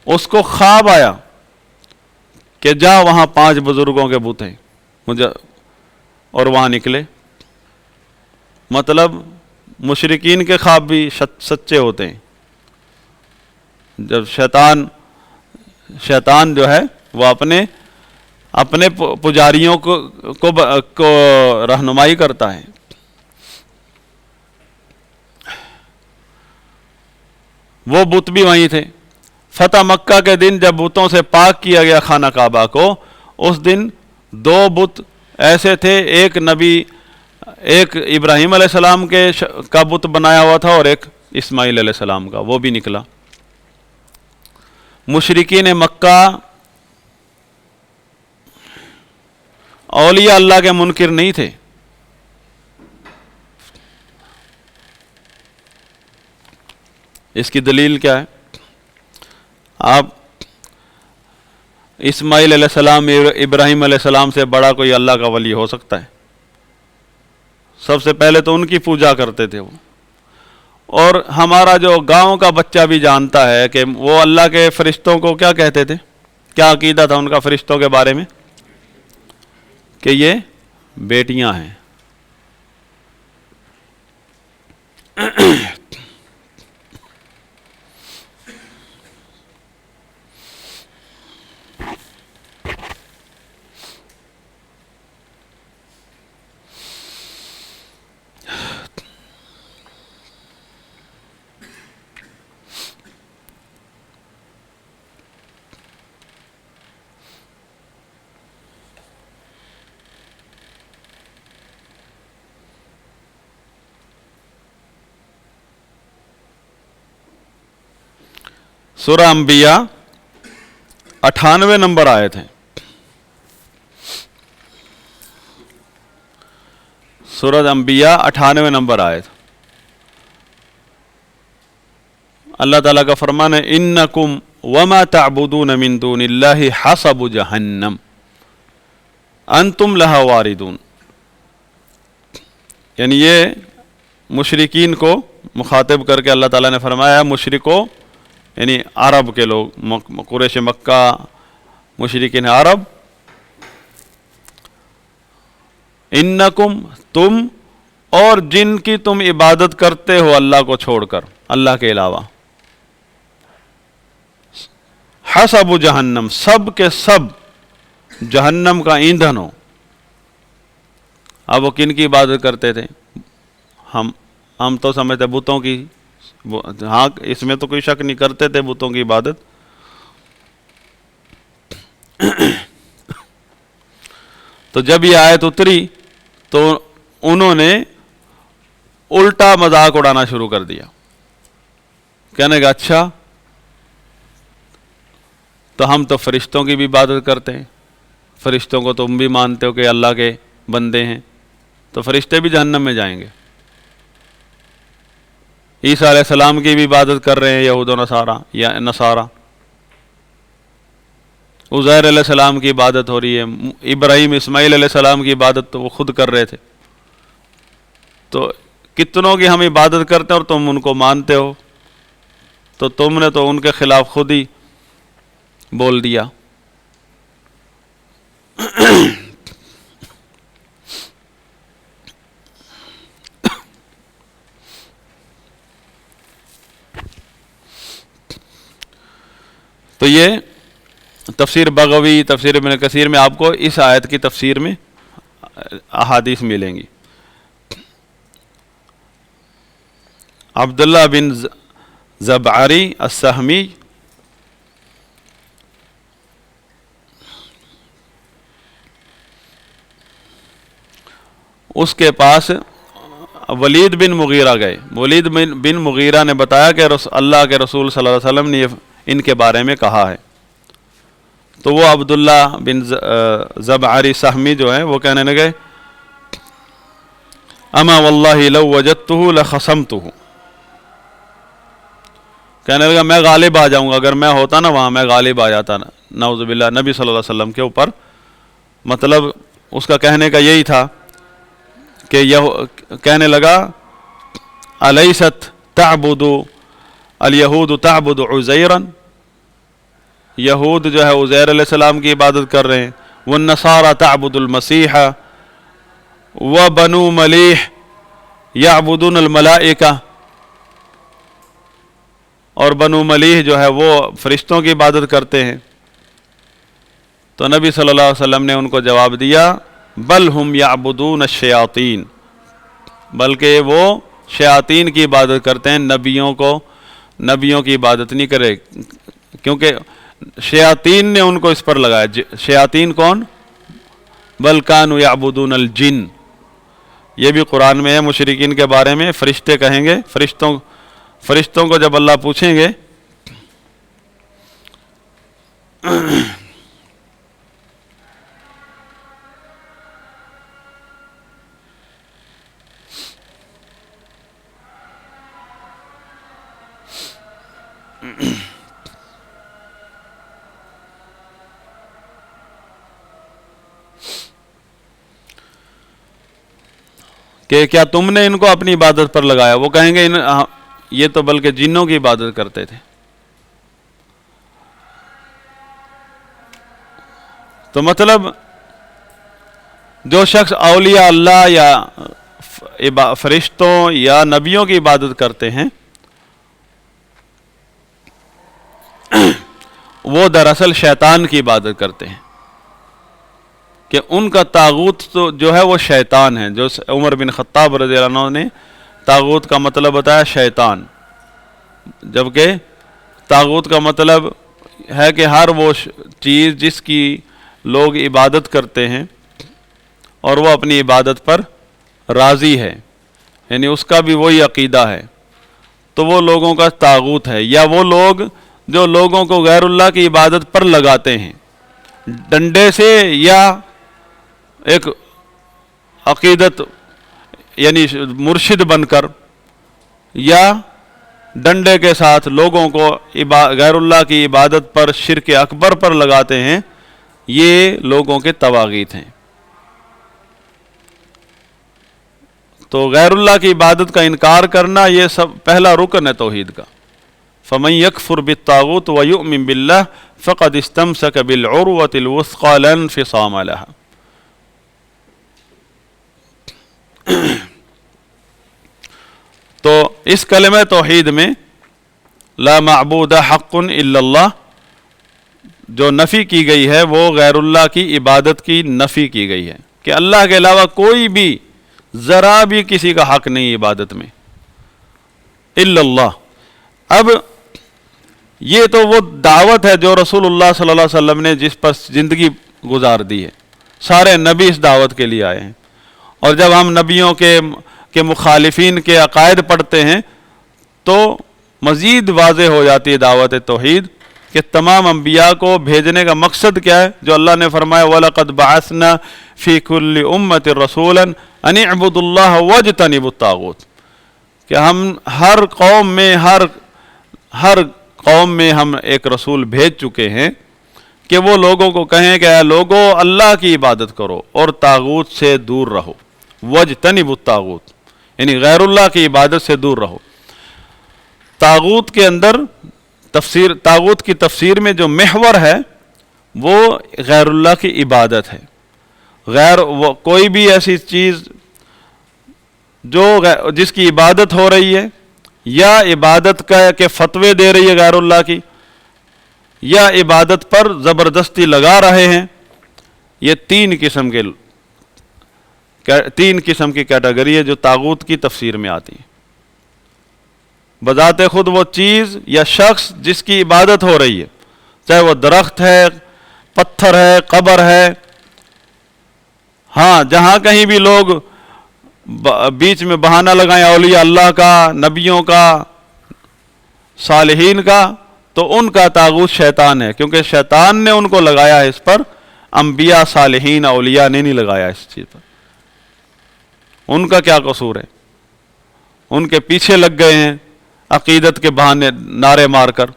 اس کو خواب آیا کہ جا وہاں 5 بزرگوں کے بت ہیں اور وہاں نکلے۔ مطلب مشرکین کے خواب بھی سچے ہوتے ہیں۔ جب شیطان جو ہے وہ اپنے پجاریوں کو رہنمائی کرتا ہے۔ وہ بت بھی وہیں تھے۔ فتح مکہ کے دن جب بتوں سے پاک کیا گیا خانہ کعبہ کو، اس دن 2 بت ایسے تھے، ایک ابراہیم علیہ السلام کا بت بنایا ہوا تھا اور ایک اسماعیل علیہ السلام کا، وہ بھی نکلا۔ مشرکین مکہ اولیاء اللہ کے منکر نہیں تھے۔ اس کی دلیل کیا ہے؟ آپ اسماعیل علیہ السلام ابراہیم علیہ السلام سے بڑا کوئی اللہ کا ولی ہو سکتا ہے؟ سب سے پہلے تو ان کی پوجا کرتے تھے وہ، اور ہمارا جو گاؤں کا بچہ بھی جانتا ہے کہ وہ اللہ کے فرشتوں کو کیا کہتے تھے، کیا عقیدہ تھا ان کا فرشتوں کے بارے میں، کہ یہ بیٹیاں ہیں۔ سورہ انبیاء 98 نمبر آیت ہے۔ سورہ انبیاء 98 نمبر آیت۔ اللہ تعالیٰ کا فرمان ہے انکم وما تعبدون من دون اللہ حسب جہنم انتم لہا واردون، یعنی یہ مشرکین کو مخاطب کر کے اللہ تعالیٰ نے فرمایا، مشرکو یعنی عرب کے لوگ، قریش مکہ، مشرکین عرب، انکم تم اور جن کی تم عبادت کرتے ہو اللہ کو چھوڑ کر، اللہ کے علاوہ، حسب جہنم سب کے سب جہنم کا ایندھن ہو۔ اب وہ کن کی عبادت کرتے تھے؟ ہم تو سمجھتے بتوں کی، ہاں اس میں تو کوئی شک نہیں، کرتے تھے بتوں کی عبادت۔ تو جب یہ آیت اتری تو انہوں نے الٹا مذاق اڑانا شروع کر دیا، کہنے کا اچھا تو ہم تو فرشتوں کی بھی عبادت کرتے ہیں، فرشتوں کو تم بھی مانتے ہو کہ اللہ کے بندے ہیں، تو فرشتے بھی جہنم میں جائیں گے۔ عیسیٰ علیہ السلام کی بھی عبادت کر رہے ہیں یہود و نصارہ، عزیر علیہ السلام کی عبادت ہو رہی ہے، ابراہیم اسماعیل علیہ السلام کی عبادت تو وہ خود کر رہے تھے۔ تو کتنوں کی ہم عبادت کرتے ہیں اور تم ان کو مانتے ہو، تو تم نے تو ان کے خلاف خود ہی بول دیا۔ تو یہ تفسیر بغوی، تفسیر ابن کثیر میں آپ کو اس آیت کی تفسیر میں احادیث ملیں گی۔ عبداللہ بن زبعری السہمی اس کے پاس ولید بن مغیرہ گئے. ولید بن مغیرہ نے بتایا کہ اللہ کے رسول صلی اللہ علیہ وسلم نے ان کے بارے میں کہا ہے. تو وہ عبداللہ بن زبعری سہمی جو ہے وہ کہنے لگے اما واللہ لو وجدتہ لخصمتہ، کہنے لگا میں غالب آ جاؤں گا، اگر میں ہوتا نا وہاں میں غالب آ جاتا نعوذ باللہ نبی صلی اللہ علیہ وسلم کے اوپر. مطلب اس کا کہنے کا یہی تھا کہ یہ کہنے لگا الیست تعبد الیہود تعبد عزیرا، یہود جو ہے عزیر علیہ السلام کی عبادت کر رہے ہیں، والنصارى تعبد المسیح وبنو ملیح یعبدون الملائکہ، اور بنو ملیح جو ہے وہ فرشتوں کی عبادت کرتے ہیں. تو نبی صلی اللہ علیہ وسلم نے ان کو جواب دیا بل ہم یعبدون الشیاطین، بلکہ وہ شیاطین کی عبادت کرتے ہیں، نبیوں کی عبادت نہیں کرے، کیونکہ شیاطین نے ان کو اس پر لگایا. شیاطین کون؟ بل کانوا یعبدون الجن. یہ بھی قرآن میں ہے مشرکین کے بارے میں. فرشتے کہیں گے، فرشتوں کو جب اللہ پوچھیں گے کہ کیا تم نے ان کو اپنی عبادت پر لگایا، وہ کہیں گے یہ تو بلکہ جنوں کی عبادت کرتے تھے. تو مطلب جو شخص اولیاء اللہ یا فرشتوں یا نبیوں کی عبادت کرتے ہیں وہ دراصل شیطان کی عبادت کرتے ہیں، کہ ان کا طاغوت تو جو ہے وہ شیطان ہے. جو عمر بن خطاب رضی اللہ عنہ نے طاغوت کا مطلب بتایا شیطان، جبکہ طاغوت کا مطلب ہے کہ ہر وہ چیز جس کی لوگ عبادت کرتے ہیں اور وہ اپنی عبادت پر راضی ہے، یعنی اس کا بھی وہی عقیدہ ہے، تو وہ لوگوں کا طاغوت ہے. یا وہ لوگ جو لوگوں کو غیر اللہ کی عبادت پر لگاتے ہیں ڈنڈے سے، یا ایک عقیدت یعنی مرشد بن کر، یا ڈنڈے کے ساتھ لوگوں کو غیر اللہ کی عبادت پر شرک اکبر پر لگاتے ہیں، یہ لوگوں کے طواغیت ہیں. تو غیر اللہ کی عبادت کا انکار کرنا یہ سب پہلا رکن ہے توحید کا. فمن یکفر بالطاغوت ویؤمن باللہ فقد استمسک بالعروۃ الوثقی لا انفصام لها. تو اس کلمہ توحید میں لا معبود حق الا اللہ جو نفی کی گئی ہے وہ غیر اللہ کی عبادت کی نفی کی گئی ہے، کہ اللہ کے علاوہ کوئی بھی ذرا بھی کسی کا حق نہیں عبادت میں الا اللہ. اب یہ تو وہ دعوت ہے جو رسول اللہ صلی اللہ علیہ وسلم نے جس پر زندگی گزار دی ہے. سارے نبی اس دعوت کے لیے آئے ہیں، اور جب ہم نبیوں کے مخالفین کے عقائد پڑھتے ہیں تو مزید واضح ہو جاتی ہے دعوت توحید کہ تمام انبیاء کو بھیجنے کا مقصد کیا ہے، جو اللہ نے فرمایا وَلَقَدْ بَعَثْنَا فِي كُلِّ أُمَّةٍ رَسُولًا أَنِ اعْبُدُوا اللَّهَ وَاجْتَنِبُوا الطَّاغُوتَ، کہ ہم ہر قوم میں ہم ایک رسول بھیج چکے ہیں کہ وہ لوگوں کو کہیں کہ اے لوگو اللہ کی عبادت کرو اور طاغوت سے دور رہو. وَاجْتَنِبُوا الطَّاغُوتَ یعنی غیر اللہ کی عبادت سے دور رہو. طاغوت کے اندر طاغوت کی تفسیر میں جو محور ہے وہ غیر اللہ کی عبادت ہے. وہ کوئی بھی ایسی چیز جس کی عبادت ہو رہی ہے یا عبادت کے فتوے دے رہی ہے غیر اللہ کی، یا عبادت پر زبردستی لگا رہے ہیں، یہ تین قسم کی کیٹیگری ہے جو طاغوت کی تفسیر میں آتی ہے. بذات خود وہ چیز یا شخص جس کی عبادت ہو رہی ہے، چاہے وہ درخت ہے، پتھر ہے، قبر ہے، ہاں جہاں کہیں بھی لوگ بیچ میں بہانہ لگائیں اولیاء اللہ کا، نبیوں کا، صالحین کا، تو ان کا طاغوت شیطان ہے، کیونکہ شیطان نے ان کو لگایا ہے اس پر، انبیاء صالحین اولیاء نے نہیں لگایا اس چیز پر۔ ان کا کیا قصور ہے؟ ان کے پیچھے لگ گئے ہیں عقیدت کے بہانے نعرے مار کر،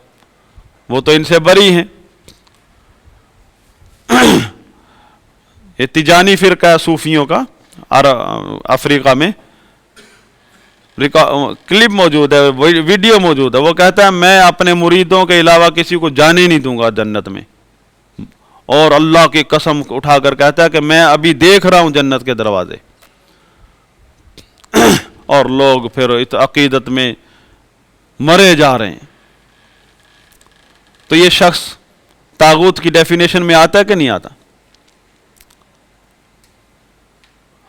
وہ تو ان سے بری ہیں۔ یہ تیجانی فرقہ ہے صوفیوں کا، افریقہ میں کلپ موجود ہے، ویڈیو موجود ہے، وہ کہتا ہے میں اپنے مریدوں کے علاوہ کسی کو جانے نہیں دوں گا جنت میں، اور اللہ کی قسم اٹھا کر کہتا ہے کہ میں ابھی دیکھ رہا ہوں جنت کے دروازے۔ اور لوگ پھر اس عقیدت میں مرے جا رہے ہیں۔ تو یہ شخص طاغوت کی ڈیفینیشن میں آتا ہے کہ نہیں آتا؟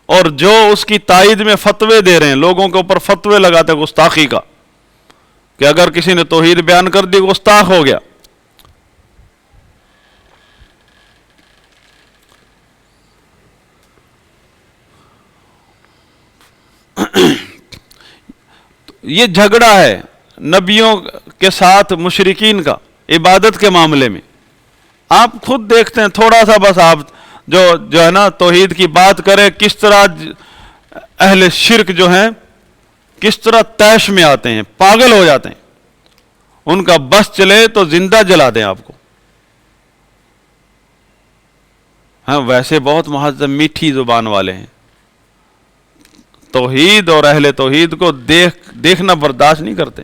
اور جو اس کی تائید میں فتوے دے رہے ہیں، لوگوں کے اوپر فتوے لگاتے ہیں گستاخی کا، کہ اگر کسی نے توحید بیان کر دی گستاخ ہو گیا۔ یہ جھگڑا ہے نبیوں کے ساتھ مشرکین کا عبادت کے معاملے میں۔ آپ خود دیکھتے ہیں، تھوڑا سا بس آپ جو ہے نا توحید کی بات کرے، کس طرح اہل شرک جو ہیں کس طرح طیش میں آتے ہیں، پاگل ہو جاتے ہیں۔ ان کا بس چلے تو زندہ جلا دیں آپ کو۔ ہاں ویسے بہت مہذب میٹھی زبان والے ہیں، توحید اور اہل توحید کو دیکھنا برداشت نہیں کرتے۔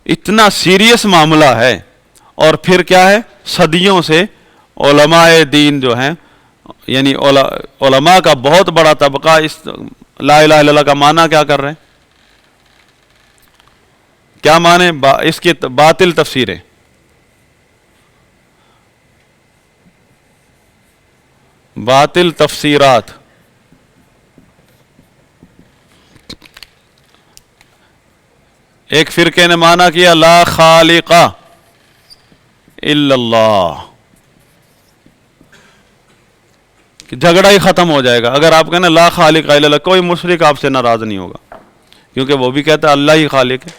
اتنا سیریس معاملہ ہے، اور پھر کیا ہے، صدیوں سے علماء دین جو ہیں، یعنی علماء کا بہت بڑا طبقہ اس لا الہ الا اللہ کا معنی کیا کر رہے ہیں، کیا معنی اس کی باطل تفسیریں، باطل تفسیرات۔ ایک فرقے نے معنی کیا لا خالق الا اللہ، کہ جھگڑا ہی ختم ہو جائے گا اگر آپ کہنا لا خالق الا اللہ، کوئی مشرک آپ سے ناراض نہیں ہوگا، کیونکہ وہ بھی کہتا ہے اللہ ہی خالق ہے،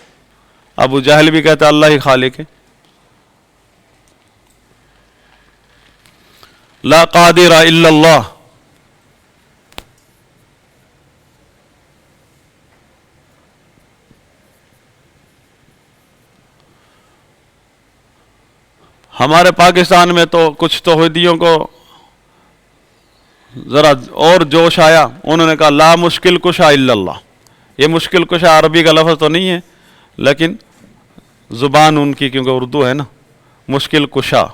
ابو جہل بھی کہتا ہے اللہ ہی خالق ہے۔ لا قادر الا اللہ، ہمارے پاکستان میں تو کچھ توحیدیوں کو ذرا اور جوش آیا، انہوں نے کہا لا مشکل کشا الا اللہ۔ یہ مشکل کشا عربی کا لفظ تو نہیں ہے، لیکن زبان ان کی کیونکہ اردو ہے نا، مشکل کشا۔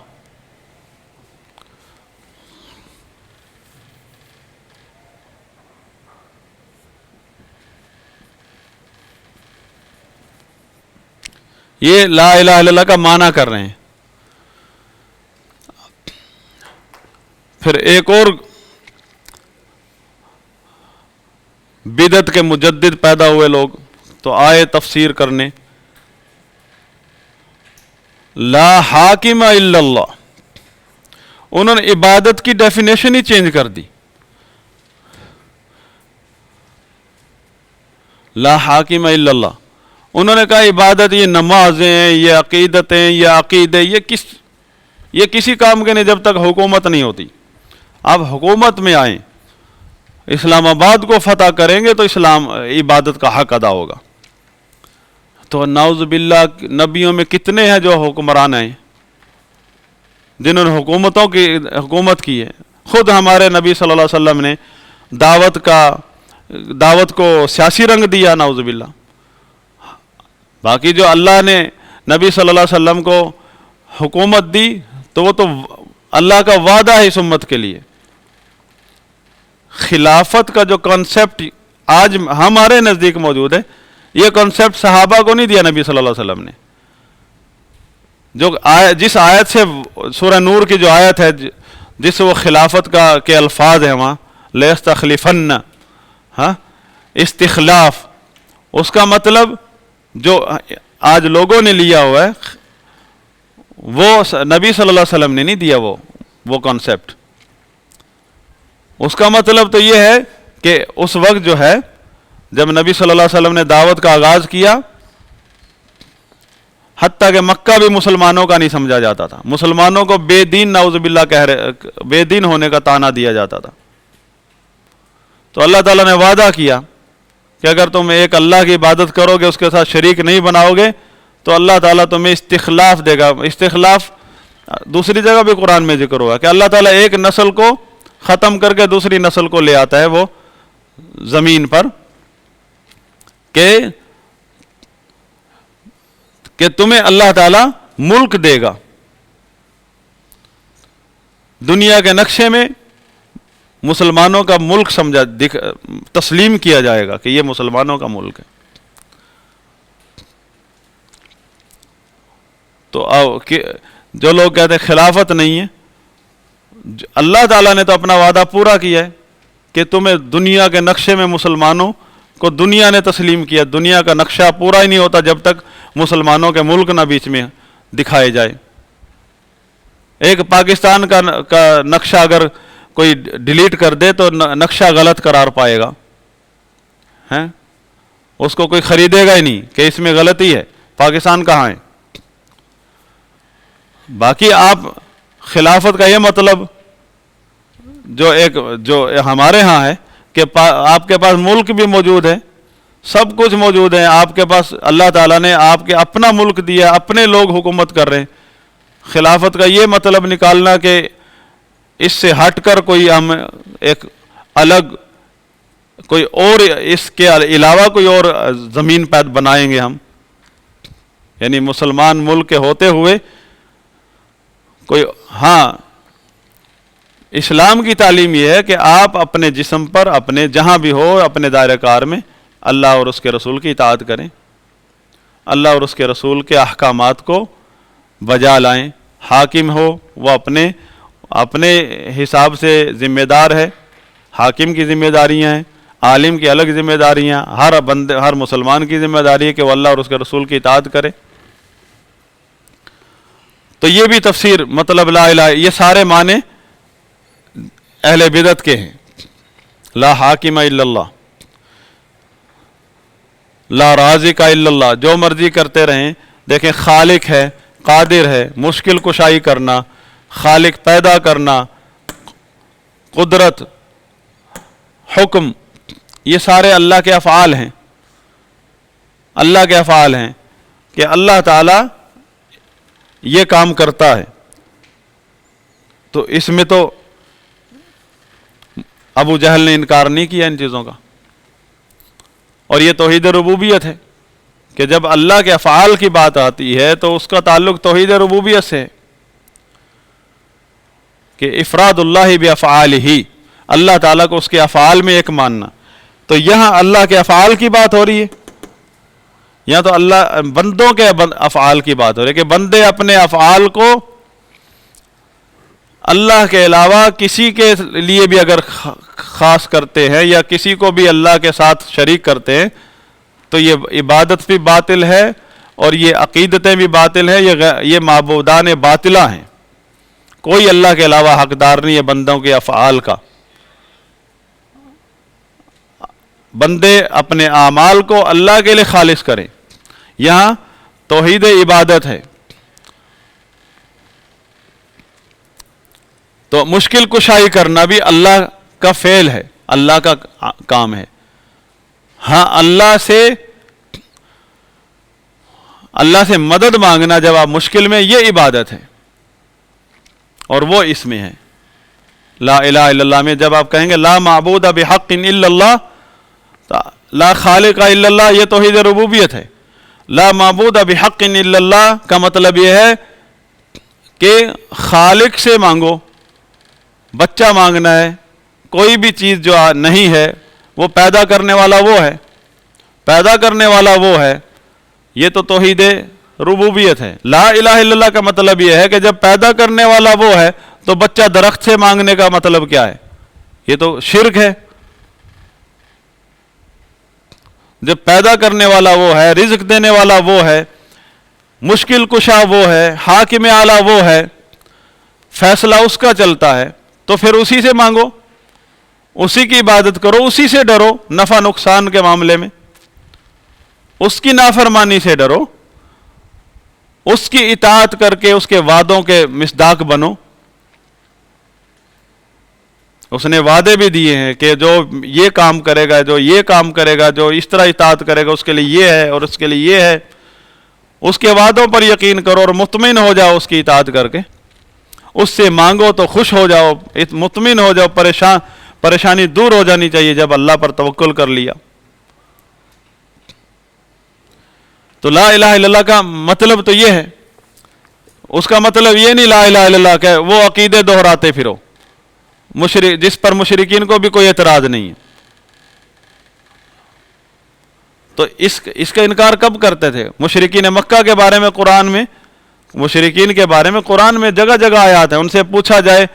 یہ لا الہ الا اللہ کا معنی کر رہے ہیں۔ پھر ایک اور بدعت کے مجدد پیدا ہوئے لوگ، تو آئے تفسیر کرنے لا حاکم الا اللہ، انہوں نے عبادت کی ڈیفینیشن ہی چینج کر دی۔ لا حاکم الا اللہ، انہوں نے کہا عبادت یہ نمازیں، یہ عقیدتیں، یہ عقیدے، یہ کسی کام کے نہیں جب تک حکومت نہیں ہوتی۔ آپ حکومت میں آئیں، اسلام آباد کو فتح کریں گے تو اسلام عبادت کا حق ادا ہوگا۔ تو نعوذ باللہ نبیوں میں کتنے ہیں جو حکمران ہیں جنہوں نے حکومت کی ہے۔ خود ہمارے نبی صلی اللہ علیہ وسلم نے دعوت کو سیاسی رنگ دیا، نعوذ باللہ۔ باقی جو اللہ نے نبی صلی اللہ علیہ وسلم کو حکومت دی تو وہ تو اللہ کا وعدہ ہے اس امت کے لیے۔ خلافت کا جو کانسیپٹ آج ہمارے نزدیک موجود ہے، یہ کانسیپٹ صحابہ کو نہیں دیا نبی صلی اللہ علیہ وسلم نے۔ جس آیت سے سورہ نور کی جو آیت ہے جس سے وہ خلافت کے الفاظ ہیں وہاں لَيَسْتَخْلِفَنَّ، استخلاف، اس کا مطلب جو آج لوگوں نے لیا ہوا ہے وہ نبی صلی اللہ علیہ وسلم نے نہیں دیا وہ کانسیپٹ۔ اس کا مطلب تو یہ ہے کہ اس وقت جو ہے جب نبی صلی اللہ علیہ وسلم نے دعوت کا آغاز کیا، حتیٰ کہ مکہ بھی مسلمانوں کا نہیں سمجھا جاتا تھا، مسلمانوں کو بے دین نعوذ باللہ بے دین ہونے کا طعنہ دیا جاتا تھا۔ تو اللہ تعالیٰ نے وعدہ کیا کہ اگر تم ایک اللہ کی عبادت کرو گے، اس کے ساتھ شریک نہیں بناؤ گے، تو اللہ تعالیٰ تمہیں استخلاف دے گا۔ استخلاف دوسری جگہ بھی قرآن میں ذکر ہوا کہ اللہ تعالیٰ ایک نسل کو ختم کر کے دوسری نسل کو لے آتا ہے وہ زمین پر، کہ تمہیں اللہ تعالیٰ ملک دے گا، دنیا کے نقشے میں مسلمانوں کا ملک تسلیم کیا جائے گا کہ یہ مسلمانوں کا ملک ہے۔ تو جو لوگ کہتے ہیں خلافت نہیں ہے، اللہ تعالیٰ نے تو اپنا وعدہ پورا کیا ہے کہ تمہیں دنیا کے نقشے میں مسلمانوں کو دنیا نے تسلیم کیا۔ دنیا کا نقشہ پورا ہی نہیں ہوتا جب تک مسلمانوں کے ملک نہ بیچ میں دکھائے جائے۔ ایک پاکستان کا نقشہ اگر کوئی ڈیلیٹ کر دے تو نقشہ غلط قرار پائے گا، اس کو کوئی خریدے گا ہی نہیں کہ اس میں غلطی ہے، پاکستان کہاں ہے۔ باقی آپ خلافت کا یہ مطلب جو ہمارے ہاں ہے کہ آپ کے پاس ملک بھی موجود ہے، سب کچھ موجود ہے آپ کے پاس، اللہ تعالیٰ نے آپ کے اپنا ملک دیا، اپنے لوگ حکومت کر رہے ہیں۔ خلافت کا یہ مطلب نکالنا کہ اس سے ہٹ کر کوئی ہم ایک الگ کوئی اور اس کے علاوہ کوئی اور زمین پید بنائیں گے ہم، یعنی مسلمان ملک کے ہوتے ہوئے کوئی، ہاں اسلام کی تعلیم یہ ہے کہ آپ اپنے جسم پر، اپنے جہاں بھی ہو، اپنے دائرہ کار میں اللہ اور اس کے رسول کی اطاعت کریں، اللہ اور اس کے رسول کے احکامات کو بجا لائیں۔ حاکم ہو وہ اپنے حساب سے ذمہ دار ہے، حاکم کی ذمہ داریاں ہیں، عالم کی الگ ذمہ داریاں، ہر مسلمان کی ذمہ داری ہے کہ وہ اللہ اور اس کے رسول کی اطاعت کرے۔ تو یہ بھی تفسیر مطلب لا الہ، یہ سارے معنی اہل بدعت کے ہیں۔ لا حاکم الا اللہ، لا رازق الا اللہ، جو مرضی کرتے رہیں۔ دیکھیں خالق ہے، قادر ہے، مشکل کشائی کرنا، خالق پیدا کرنا، قدرت، حکم، یہ سارے اللہ کے افعال ہیں، اللہ کے افعال ہیں کہ اللہ تعالیٰ یہ کام کرتا ہے۔ تو اس میں تو ابو جہل نے انکار نہیں کیا ان چیزوں کا، اور یہ توحید ربوبیت ہے کہ جب اللہ کے افعال کی بات آتی ہے تو اس کا تعلق توحید ربوبیت سے ہے کہ افراد اللہ بافعالہ، اللہ تعالیٰ کو اس کے افعال میں ایک ماننا۔ تو یہاں اللہ کے افعال کی بات ہو رہی ہے، یہاں تو اللہ بندوں کے افعال کی بات ہو رہی ہے کہ بندے اپنے افعال کو اللہ کے علاوہ کسی کے لیے بھی اگر خاص کرتے ہیں یا کسی کو بھی اللہ کے ساتھ شریک کرتے ہیں تو یہ عبادت بھی باطل ہے اور یہ عقیدتیں بھی باطل ہیں، یہ معبودان باطلہ ہیں۔ کوئی اللہ کے علاوہ حقدار نہیں ہے بندوں کے افعال کا۔ بندے اپنے اعمال کو اللہ کے لیے خالص کریں، یہاں توحید عبادت ہے۔ تو مشکل کشائی کرنا بھی اللہ کا فعل ہے، اللہ کا کام ہے۔ ہاں اللہ سے مدد مانگنا جب آپ مشکل میں، یہ عبادت ہے، اور وہ اس میں ہے۔ لا الہ الا اللہ میں جب آپ کہیں گے لا معبود بحق الا اللہ، لا خالق الا اللہ، یہ توحید ربوبیت ہے۔ لا معبود بحق الا اللہ کا مطلب یہ ہے کہ خالق سے مانگو، بچہ مانگنا ہے، کوئی بھی چیز جو نہیں ہے، وہ پیدا کرنے والا وہ ہے، پیدا کرنے والا وہ ہے، یہ تو توحید ربوبیت ہے۔ لا الہ الا اللہ کا مطلب یہ ہے کہ جب پیدا کرنے والا وہ ہے تو بچہ درخت سے مانگنے کا مطلب کیا ہے؟ یہ تو شرک ہے۔ جب پیدا کرنے والا وہ ہے، رزق دینے والا وہ ہے، مشکل کشا وہ ہے، حاکم اعلیٰ وہ ہے، فیصلہ اس کا چلتا ہے، تو پھر اسی سے مانگو۔ اسی کی عبادت کرو، اسی سے ڈرو نفع نقصان کے معاملے میں، اس کی نافرمانی سے ڈرو، اس کی اطاعت کر کے اس کے وعدوں کے مصداق بنو۔ اس نے وعدے بھی دیے ہیں کہ جو یہ کام کرے گا، جو یہ کام کرے گا، جو اس طرح اطاعت کرے گا اس کے لیے یہ ہے اور اس کے لیے یہ ہے۔ اس کے وعدوں پر یقین کرو اور مطمئن ہو جاؤ اس کی اطاعت کر کے، اس سے مانگو تو خوش ہو جاؤ، مطمئن ہو جاؤ، پریشانی دور ہو جانی چاہیے جب اللہ پر توکل کر لیا۔ تو لا الہ الا اللہ کا مطلب تو یہ ہے، اس کا مطلب یہ نہیں لا الہ الا اللہ کہ وہ عقیدے دہراتے پھرو جس پر مشرکین کو بھی کوئی اعتراض نہیں ہے۔ تو اس کا انکار کب کرتے تھے؟ مشرکین مکہ کے بارے میں قرآن میں، مشرکین کے بارے میں قرآن میں جگہ جگہ آیات ہیں، ان سے پوچھا جائے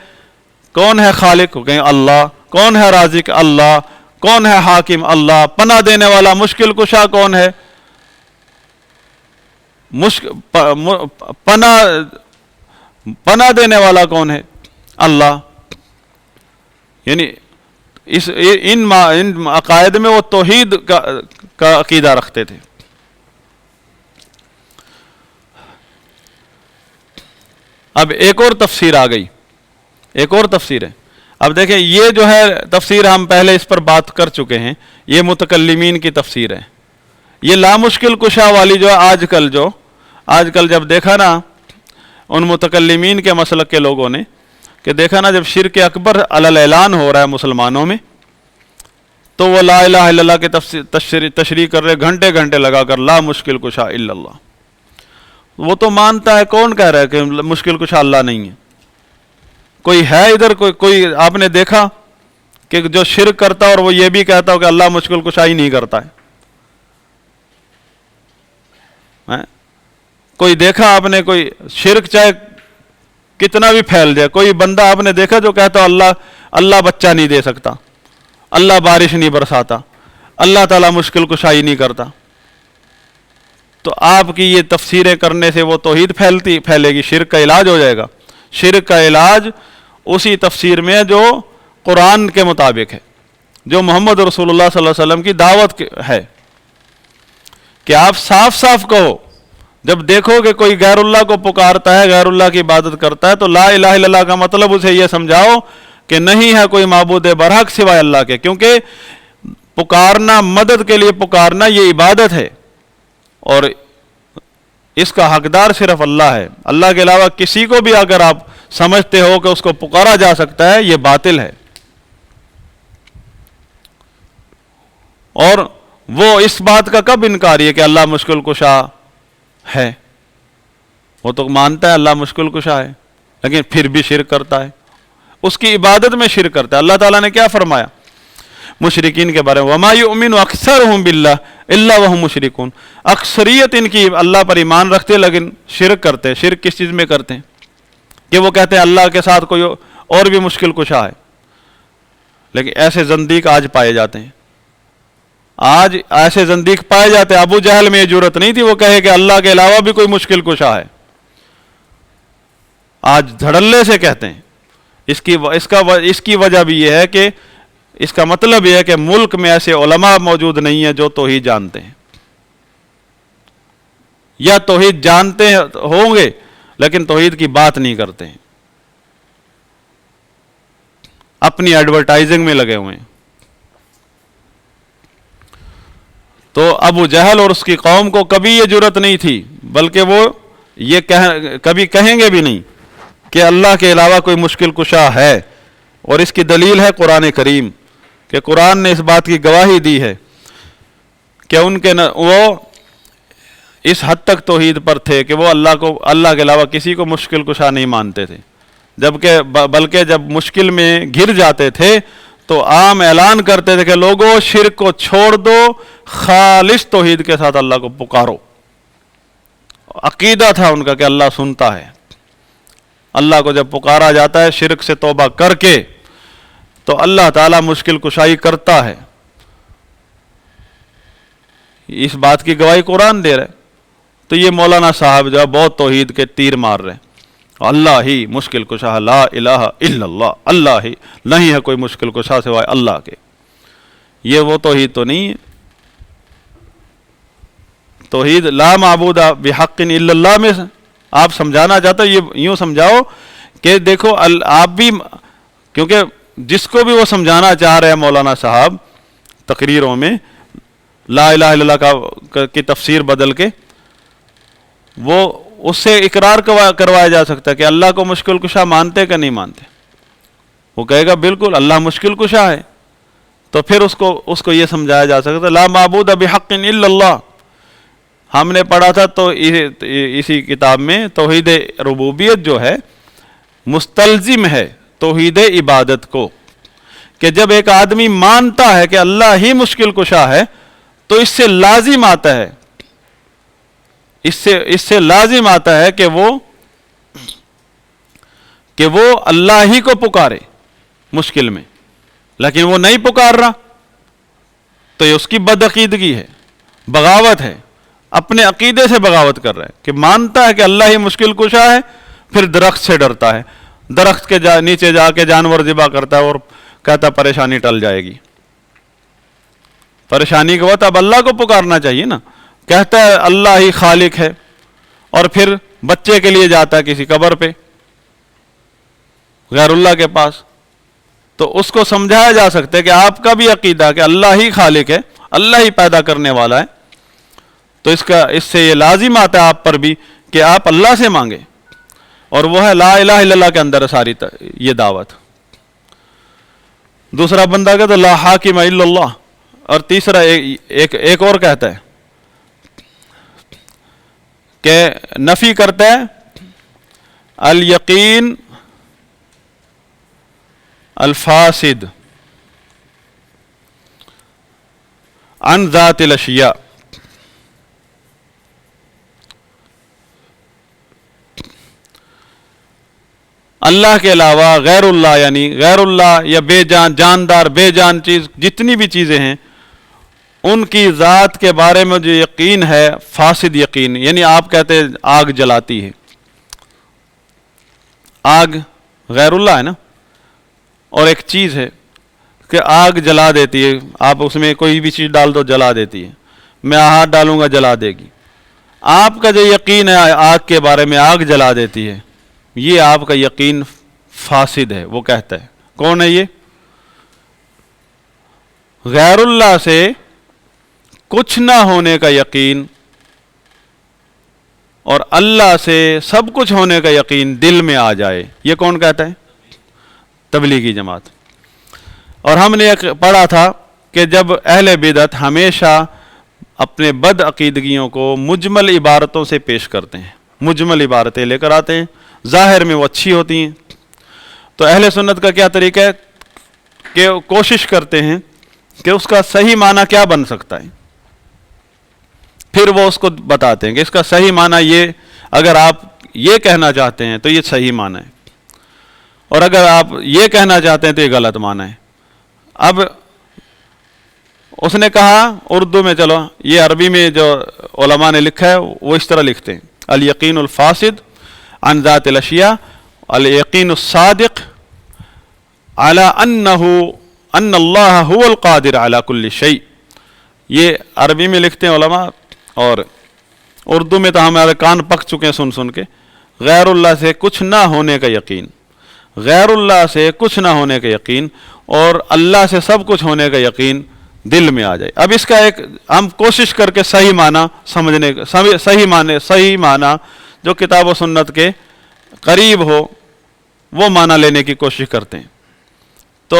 کون ہے خالق، کہیں اللہ، کون ہے رازق، اللہ، کون ہے حاکم، اللہ، پناہ دینے والا مشکل کشا کون ہے، پناہ دینے والا کون ہے، اللہ۔ یعنی ان عقائد میں وہ توحید کا عقیدہ رکھتے تھے۔ اب ایک اور تفسیر آ گئی، ایک اور تفسیر ہے۔ اب دیکھیں یہ جو ہے تفسیر ہم پہلے اس پر بات کر چکے ہیں، یہ متکلمین کی تفسیر ہے۔ یہ لامشکل کشا والی جو ہے آج کل جب دیکھا نا ان متکلمین کے مسلک کے لوگوں نے کہ دیکھا نا جب شرک اکبر علی اعلان ہو رہا ہے مسلمانوں میں، تو وہ لا الہ الا اللہ کے تشریح کر رہے گھنٹے گھنٹے لگا کر لا مشکل کشا الا اللہ۔ وہ تو مانتا ہے، کون کہہ رہا ہے کہ مشکل کشا اللہ نہیں ہے؟ کوئی ہے ادھر کوئی آپ نے دیکھا کہ جو شرک کرتا اور وہ یہ بھی کہتا ہو کہ اللہ مشکل کشا ہی نہیں کرتا ہے؟ کوئی دیکھا آپ نے کوئی شرک چاہے کتنا بھی پھیل جائے، کوئی بندہ آپ نے دیکھا جو کہتا اللہ بچہ نہیں دے سکتا، اللہ بارش نہیں برساتا، اللہ تعالیٰ مشکل کشائی نہیں کرتا؟ تو آپ کی یہ تفسیریں کرنے سے وہ توحید پھیلے گی، شرک کا علاج ہو جائے گا۔ شرک کا علاج اسی تفسیر میں جو قرآن کے مطابق ہے، جو محمد رسول اللہ صلی اللہ علیہ وسلم کی دعوت ہے، کہ آپ صاف صاف کہو جب دیکھو کہ کوئی غیر اللہ کو پکارتا ہے، غیر اللہ کی عبادت کرتا ہے، تو لا الہ الا اللہ کا مطلب اسے یہ سمجھاؤ کہ نہیں ہے کوئی معبود برحق سوائے اللہ کے، کیونکہ پکارنا، مدد کے لیے پکارنا یہ عبادت ہے اور اس کا حقدار صرف اللہ ہے۔ اللہ کے علاوہ کسی کو بھی اگر آپ سمجھتے ہو کہ اس کو پکارا جا سکتا ہے، یہ باطل ہے۔ اور وہ اس بات کا کب انکار ہے کہ اللہ مشکل کشا ہے؟ وہ تو مانتا ہے اللہ مشکل کشا ہے، لیکن پھر بھی شرک کرتا ہے، اس کی عبادت میں شرک کرتا ہے۔ اللہ تعالیٰ نے کیا فرمایا مشرکین کے بارے میں؟ وَمَا يُؤْمِنُ أَكْثَرُهُمْ بِاللَّهِ إِلَّا وَهُمْ مُشْرِكُونَ۔ اکثریت ان کی اللہ پر ایمان رکھتے لیکن شرک کرتے۔ شرک کس چیز میں کرتے ہیں؟ کہ وہ کہتے ہیں اللہ کے ساتھ کوئی اور بھی مشکل کشا ہے۔ لیکن ایسے زندیق آج پائے جاتے ہیں، آج ایسے زندیق پائے جاتے ہیں۔ ابو جہل میں یہ جرت نہیں تھی وہ کہے کہ اللہ کے علاوہ بھی کوئی مشکل کشا ہے، آج دھڑلے سے کہتے ہیں۔ اس کی وجہ بھی یہ ہے کہ اس کا مطلب یہ ہے کہ ملک میں ایسے علماء موجود نہیں ہیں جو توحید جانتے ہیں، یا توحید جانتے ہوں گے لیکن توحید کی بات نہیں کرتے ہیں، اپنی ایڈورٹائزنگ میں لگے ہوئے ہیں۔ تو ابو جہل اور اس کی قوم کو کبھی یہ جرت نہیں تھی، بلکہ وہ یہ کبھی کہیں گے بھی نہیں کہ اللہ کے علاوہ کوئی مشکل کشا ہے۔ اور اس کی دلیل ہے قرآن کریم، کہ قرآن نے اس بات کی گواہی دی ہے کہ وہ اس حد تک توحید پر تھے کہ وہ اللہ کے علاوہ کسی کو مشکل کشا نہیں مانتے تھے، بلکہ جب مشکل میں گر جاتے تھے تو عام اعلان کرتے تھے کہ لوگوں شرک کو چھوڑ دو، خالص توحید کے ساتھ اللہ کو پکارو۔ عقیدہ تھا ان کا کہ اللہ سنتا ہے، اللہ کو جب پکارا جاتا ہے شرک سے توبہ کر کے تو اللہ تعالیٰ مشکل کشائی کرتا ہے۔ اس بات کی گواہی قرآن دے رہے۔ تو یہ مولانا صاحب جو ہے بہت توحید کے تیر مار رہے ہیں، اللہ ہی مشکل کشا ہے، لا الہ الا اللہ، اللہ ہی، نہیں ہے کوئی مشکل کشا سوائے اللہ کے. یہ وہ توحید تو نہیں ہے. توحید لا معبود بحق الا اللہ میں آپ سمجھانا چاہتے ہو، یہ یوں سمجھاؤ کہ دیکھو آپ بھی، کیونکہ جس کو بھی وہ سمجھانا چاہ رہے ہیں مولانا صاحب تقریروں میں لا الہ الا اللہ کی تفسیر بدل کے، وہ اس سے اقرار کروایا جا سکتا ہے کہ اللہ کو مشکل کشا مانتے کہ نہیں مانتے. وہ کہے گا بالکل اللہ مشکل کشا ہے. تو پھر اس کو یہ سمجھایا جا سکتا ہے لا معبود بحق الا اللہ. ہم نے پڑھا تھا تو اسی کتاب میں توحید ربوبیت جو ہے مستلزم ہے توحید عبادت کو، کہ جب ایک آدمی مانتا ہے کہ اللہ ہی مشکل کشا ہے تو اس سے لازم آتا ہے، اس سے لازم آتا ہے کہ وہ اللہ ہی کو پکارے مشکل میں. لیکن وہ نہیں پکار رہا تو یہ اس کی بدعقیدگی ہے، بغاوت ہے، اپنے عقیدے سے بغاوت کر رہا ہے کہ مانتا ہے کہ اللہ ہی مشکل کشا ہے، پھر درخت سے ڈرتا ہے، درخت کے نیچے جا کے جانور ذبح کرتا ہے اور کہتا ہے پریشانی ٹل جائے گی. پریشانی کے وقت اب اللہ کو پکارنا چاہیے نا. کہتا ہے اللہ ہی خالق ہے اور پھر بچے کے لیے جاتا ہے کسی قبر پہ غیر اللہ کے پاس. تو اس کو سمجھایا جا سکتا ہے کہ آپ کا بھی عقیدہ کہ اللہ ہی خالق ہے، اللہ ہی پیدا کرنے والا ہے، تو اس سے یہ لازم آتا ہے آپ پر بھی کہ آپ اللہ سے مانگیں. اور وہ ہے لا الہ الا اللہ کے اندر ساری یہ دعوت. دوسرا بندہ کہتا ہے لا حاکم الا اللہ، اور تیسرا ایک اور کہتا ہے کہ نفی کرتا ہے الیقین الفاسد عن ذات الاشیاء. اللہ کے علاوہ غیر اللہ، یعنی غیر اللہ یا بے جان، جاندار بے جان چیز، جتنی بھی چیزیں ہیں ان کی ذات کے بارے میں جو یقین ہے فاسد یقین. یعنی آپ کہتے ہیں آگ جلاتی ہے، آگ غیر اللہ ہے نا، اور ایک چیز ہے کہ آگ جلا دیتی ہے، آپ اس میں کوئی بھی چیز ڈال دو جلا دیتی ہے، میں ہاتھ ڈالوں گا جلا دے گی. آپ کا جو یقین ہے آگ کے بارے میں آگ جلا دیتی ہے، یہ آپ کا یقین فاسد ہے. وہ کہتا ہے کون ہے یہ؟ غیر اللہ سے کچھ نہ ہونے کا یقین اور اللہ سے سب کچھ ہونے کا یقین دل میں آ جائے، یہ کون کہتا ہے؟ تبلیغی جماعت. اور ہم نے پڑھا تھا کہ جب اہل بدعت ہمیشہ اپنے بد عقیدگیوں کو مجمل عبارتوں سے پیش کرتے ہیں، مجمل عبارتیں لے کر آتے ہیں، ظاہر میں وہ اچھی ہوتی ہیں. تو اہل سنت کا کیا طریقہ ہے کہ کوشش کرتے ہیں کہ اس کا صحیح معنی کیا بن سکتا ہے، پھر وہ اس کو بتاتے ہیں کہ اس کا صحیح معنی یہ، اگر آپ یہ کہنا چاہتے ہیں تو یہ صحیح معنی ہے، اور اگر آپ یہ کہنا چاہتے ہیں تو یہ غلط معنی ہے. اب اس نے کہا اردو میں، چلو یہ عربی میں جو علماء نے لکھا ہے وہ اس طرح لکھتے ہیں الیقین الفاسد عن ذات الاشیاء الیقین الصادق علی ان اللہ هو القادر علی کل شیء. یہ عربی میں لکھتے ہیں علماء، اور اردو میں تو ہمارے کان پک چکے ہیں سن سن کے. غیر اللہ سے کچھ نہ ہونے کا یقین، غیر اللہ سے کچھ نہ ہونے کا یقین اور اللہ سے سب کچھ ہونے کا یقین دل میں آ جائے. اب اس کا ایک ہم کوشش کر کے صحیح معنی سمجھنے کا، صحیح معنی جو کتاب و سنت کے قریب ہو وہ معنی لینے کی کوشش کرتے ہیں. تو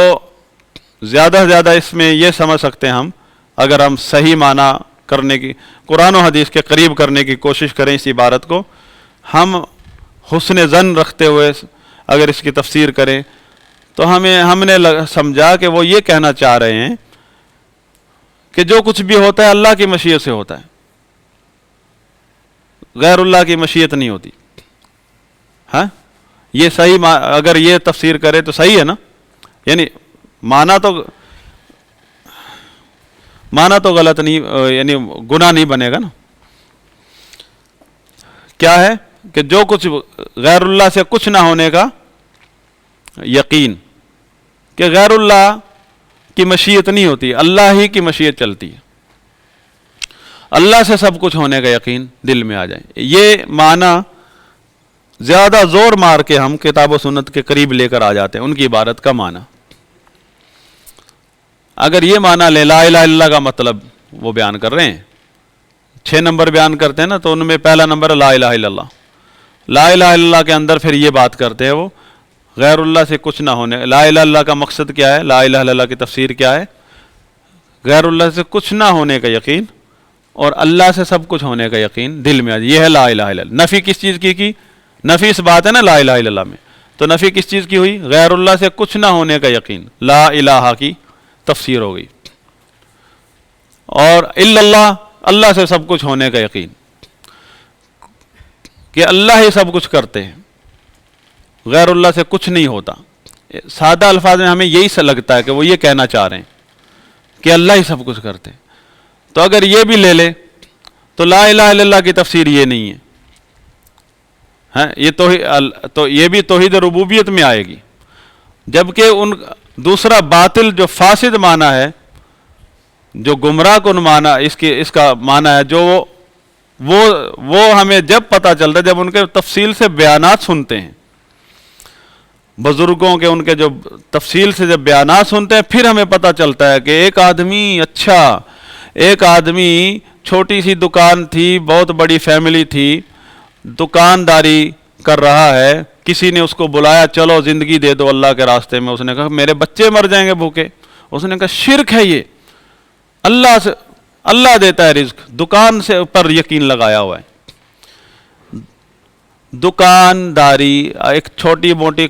زیادہ سے زیادہ اس میں یہ سمجھ سکتے ہیں ہم، اگر ہم صحیح معنی کرنے کی، قرآن و حدیث کے قریب کرنے کی کوشش کریں اس عبارت کو، ہم حسن ظن رکھتے ہوئے اگر اس کی تفسیر کریں تو ہم نے سمجھا کہ وہ یہ کہنا چاہ رہے ہیں کہ جو کچھ بھی ہوتا ہے اللہ کی مشیت سے ہوتا ہے، غیر اللہ کی مشیت نہیں ہوتی. ہاں یہ صحیح اگر یہ تفسیر کرے تو صحیح ہے نا، یعنی معنی تو غلط نہیں، یعنی گناہ نہیں بنے گا نا. کیا ہے کہ جو کچھ غیر اللہ سے کچھ نہ ہونے کا یقین، کہ غیر اللہ کی مشیت نہیں ہوتی، اللہ ہی کی مشیت چلتی ہے، اللہ سے سب کچھ ہونے کا یقین دل میں آ جائے۔ یہ معنی زیادہ زور مار کے ہم کتاب و سنت کے قریب لے کر آ جاتے ہیں ان کی عبارت کا معنی۔ اگر یہ معنی لے لا الہ الا اللہ کا مطلب وہ بیان کر رہے ہیں، 6 نمبر بیان کرتے ہیں نا، تو ان میں پہلا نمبر ہے لا الہ الا اللہ۔ لا الہ الا اللہ کے اندر پھر یہ بات کرتے ہیں وہ غیر اللہ سے کچھ نہ ہونے۔ لا الہ الا اللہ کا مقصد کیا ہے؟ لا الہ الا اللہ کی تفسیر کیا ہے؟ غیر اللہ سے کچھ نہ ہونے کا یقین اور اللہ سے سب کچھ ہونے کا یقین دل میں آ جائے، یہ ہے لا الہ الا اللہ۔ نفی کس چیز کی؟ نفی اس بات ہے نا لا الہ الا اللہ میں، تو نفی کس چیز کی ہوئی؟ غیر اللہ سے کچھ نہ ہونے کا یقین، لا الہ کی تفسیر ہو گئی، اور الا اللہ، اللہ سے سب کچھ ہونے کا یقین، کہ اللہ ہی سب کچھ کرتے ہیں، غیر اللہ سے کچھ نہیں ہوتا۔ سادہ الفاظ میں ہمیں یہی سے لگتا ہے کہ وہ یہ کہنا چاہ رہے ہیں کہ اللہ ہی سب کچھ کرتے ہیں۔ تو اگر یہ بھی لے لے تو لا الہ الا اللہ کی تفسیر یہ نہیں ہے، یہ تو یہ بھی توحید ربوبیت میں آئے گی، جبکہ ان دوسرا باطل جو فاسد معنی ہے، جو گمراہ کن معنی اس کا معنی ہے، جو وہ ہمیں جب پتہ چلتا ہے جب ان کے تفصیل سے بیانات سنتے ہیں، بزرگوں کے ان کے جو تفصیل سے جب بیانات سنتے ہیں، پھر ہمیں پتہ چلتا ہے کہ ایک آدمی چھوٹی سی دکان تھی، بہت بڑی فیملی تھی، دکانداری کر رہا ہے، کسی نے اس کو بلایا چلو زندگی دے دو اللہ کے راستے میں، اس نے کہا میرے بچے مر جائیں گے بھوکے، اس نے کہا شرک ہے یہ، اللہ دیتا ہے رزق، دکان سے پر یقین لگایا ہوا ہے۔ دکانداری، ایک چھوٹی موٹی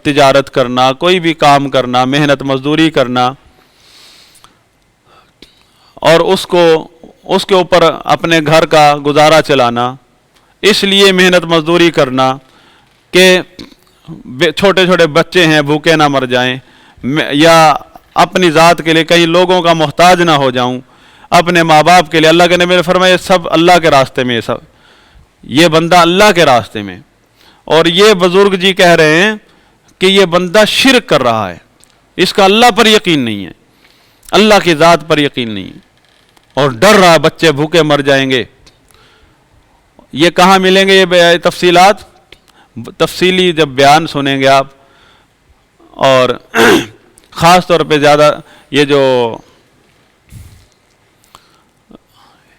تجارت کرنا، کوئی بھی کام کرنا، محنت مزدوری کرنا، اور اس کے اوپر اپنے گھر کا گزارا چلانا، اس لیے محنت مزدوری کرنا کہ چھوٹے چھوٹے بچے ہیں بھوکے نہ مر جائیں، یا اپنی ذات کے لیے کئی لوگوں کا محتاج نہ ہو جاؤں، اپنے ماں باپ کے لیے، اللہ کے نبی نے فرمایا سب اللہ کے راستے میں، سب یہ بندہ اللہ کے راستے میں، اور یہ بزرگ جی کہہ رہے ہیں کہ یہ بندہ شرک کر رہا ہے، اس کا اللہ پر یقین نہیں ہے، اللہ کی ذات پر یقین نہیں ہے، اور ڈر رہا بچے بھوکے مر جائیں گے۔ یہ کہاں ملیں گے یہ تفصیلات؟ تفصیلی جب بیان سنیں گے آپ، اور خاص طور پہ زیادہ یہ جو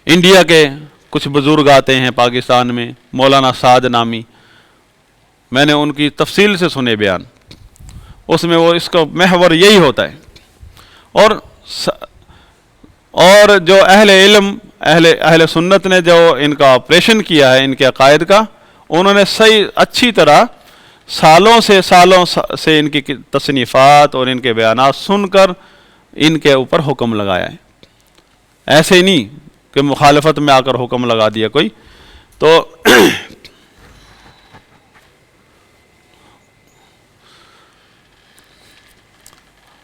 انڈیا کے کچھ بزرگ آتے ہیں پاکستان میں، مولانا سعد نامی، میں نے ان کی تفصیل سے سنے بیان، اس میں وہ اس کا محور یہی ہوتا ہے، اور جو اہل علم اہل سنت نے جو ان کا آپریشن کیا ہے ان کے عقائد کا، انہوں نے صحیح اچھی طرح سالوں سے ان کی تصنیفات اور ان کے بیانات سن کر ان کے اوپر حکم لگایا ہے، ایسے نہیں کہ مخالفت میں آ کر حکم لگا دیا کوئی۔ تو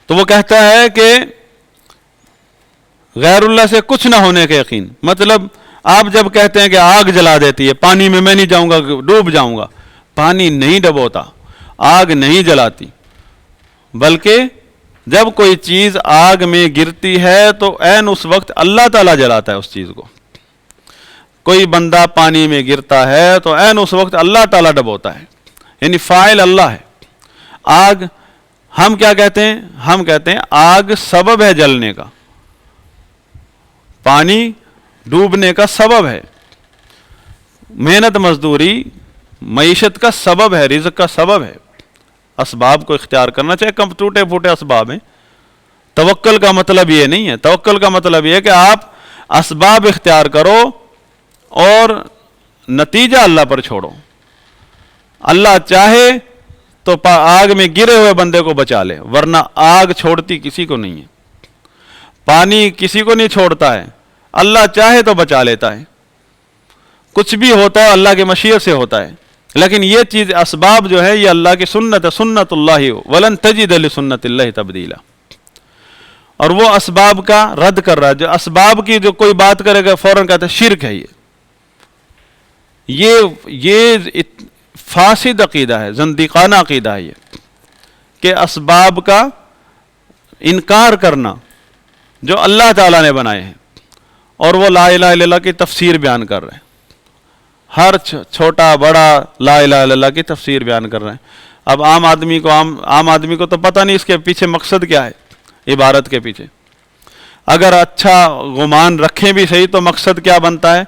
وہ کہتا ہے کہ غیر اللہ سے کچھ نہ ہونے کا یقین، مطلب آپ جب کہتے ہیں کہ آگ جلا دیتی ہے، پانی میں نہیں جاؤں گا ڈوب جاؤں گا، پانی نہیں ڈبوتا، آگ نہیں جلاتی، بلکہ جب کوئی چیز آگ میں گرتی ہے تو عین اس وقت اللہ تعالیٰ جلاتا ہے اس چیز کو۔ کوئی بندہ پانی میں گرتا ہے تو عین اس وقت اللہ تعالیٰ ڈبوتا ہے، یعنی فاعل اللہ ہے۔ آگ ہم کیا کہتے ہیں؟ ہم کہتے ہیں آگ سبب ہے جلنے کا، پانی ڈوبنے کا سبب ہے، محنت مزدوری معیشت کا سبب ہے، رزق کا سبب ہے، اسباب کو اختیار کرنا چاہے، کم ٹوٹے پھوٹے اسباب ہیں۔ توکل کا مطلب یہ نہیں ہے، توکل کا مطلب یہ ہے کہ آپ اسباب اختیار کرو اور نتیجہ اللہ پر چھوڑو۔ اللہ چاہے تو آگ میں گرے ہوئے بندے کو بچا لے، ورنہ آگ چھوڑتی کسی کو نہیں ہے، پانی کسی کو نہیں چھوڑتا ہے، اللہ چاہے تو بچا لیتا ہے، کچھ بھی ہوتا ہے اللہ کی مشیت سے ہوتا ہے، لیکن یہ چیز اسباب جو ہے یہ اللہ کی سنت ہے، سنت اللہ ولن تجد لسنت اللہ تبدیلا، اور وہ اسباب کا رد کر رہا ہے۔ جو اسباب کی جو کوئی بات کرے گا فوراً کہتا ہے شرک ہے، یہ فاسد عقیدہ ہے، زندیقانہ عقیدہ ہے یہ، کہ اسباب کا انکار کرنا جو اللہ تعالیٰ نے بنائے ہیں، اور وہ لا الہ الا اللہ کی تفسیر بیان کر رہے ہیں، ہر چھوٹا بڑا لا الہ الا اللہ کی تفسیر بیان کر رہے ہیں۔ اب عام آدمی کو تو پتہ نہیں اس کے پیچھے مقصد کیا ہے عبارت کے پیچھے، اگر اچھا گمان رکھیں بھی صحیح تو مقصد کیا بنتا ہے،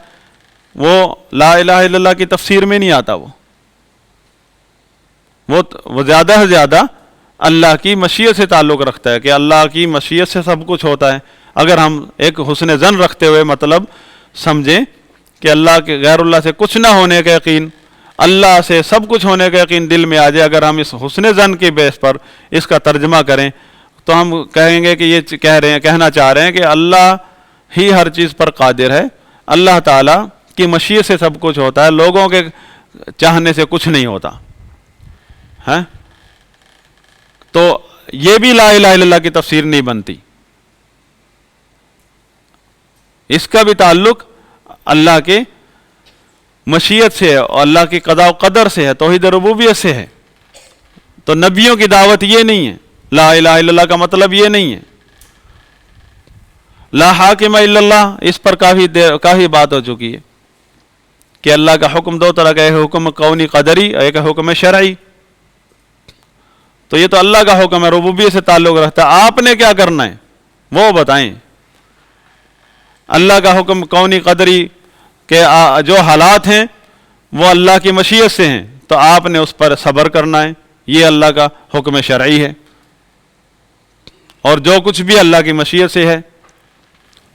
وہ لا الہ الا اللہ کی تفسیر میں نہیں آتا، وہ زیادہ سے زیادہ اللہ کی مشیت سے تعلق رکھتا ہے کہ اللہ کی مشیت سے سب کچھ ہوتا ہے۔ اگر ہم ایک حسن ظن رکھتے ہوئے مطلب سمجھیں کہ اللہ کے غیر اللہ سے کچھ نہ ہونے کا یقین، اللہ سے سب کچھ ہونے کا یقین دل میں آ جائے، اگر ہم اس حسن ظن کے بیس پر اس کا ترجمہ کریں تو ہم کہیں گے کہ یہ کہنا چاہ رہے ہیں کہ اللہ ہی ہر چیز پر قادر ہے، اللہ تعالیٰ کی مشیت سے سب کچھ ہوتا ہے، لوگوں کے چاہنے سے کچھ نہیں ہوتا ہے۔ تو یہ بھی لا الہ الا اللہ کی تفسیر نہیں بنتی، اس کا بھی تعلق اللہ کے مشیت سے ہے اور اللہ کی قضاء و قدر سے ہے، توحید ربوبیت سے ہے۔ تو نبیوں کی دعوت یہ نہیں ہے، لا الہ الا اللہ کا مطلب یہ نہیں ہے۔ لا حاکم الا اللہ، اس پر کافی بات ہو چکی ہے کہ اللہ کا حکم دو طرح کا، ایک حکم کونی قدری، ایک حکم شرعی۔ تو یہ تو اللہ کا حکم ہے، ربوبیت سے تعلق رکھتا ہے، آپ نے کیا کرنا ہے وہ بتائیں۔ اللہ کا حکم کونی قدری کہ جو حالات ہیں وہ اللہ کی مشیت سے ہیں، تو آپ نے اس پر صبر کرنا ہے، یہ اللہ کا حکم شرعی ہے۔ اور جو کچھ بھی اللہ کی مشیت سے ہے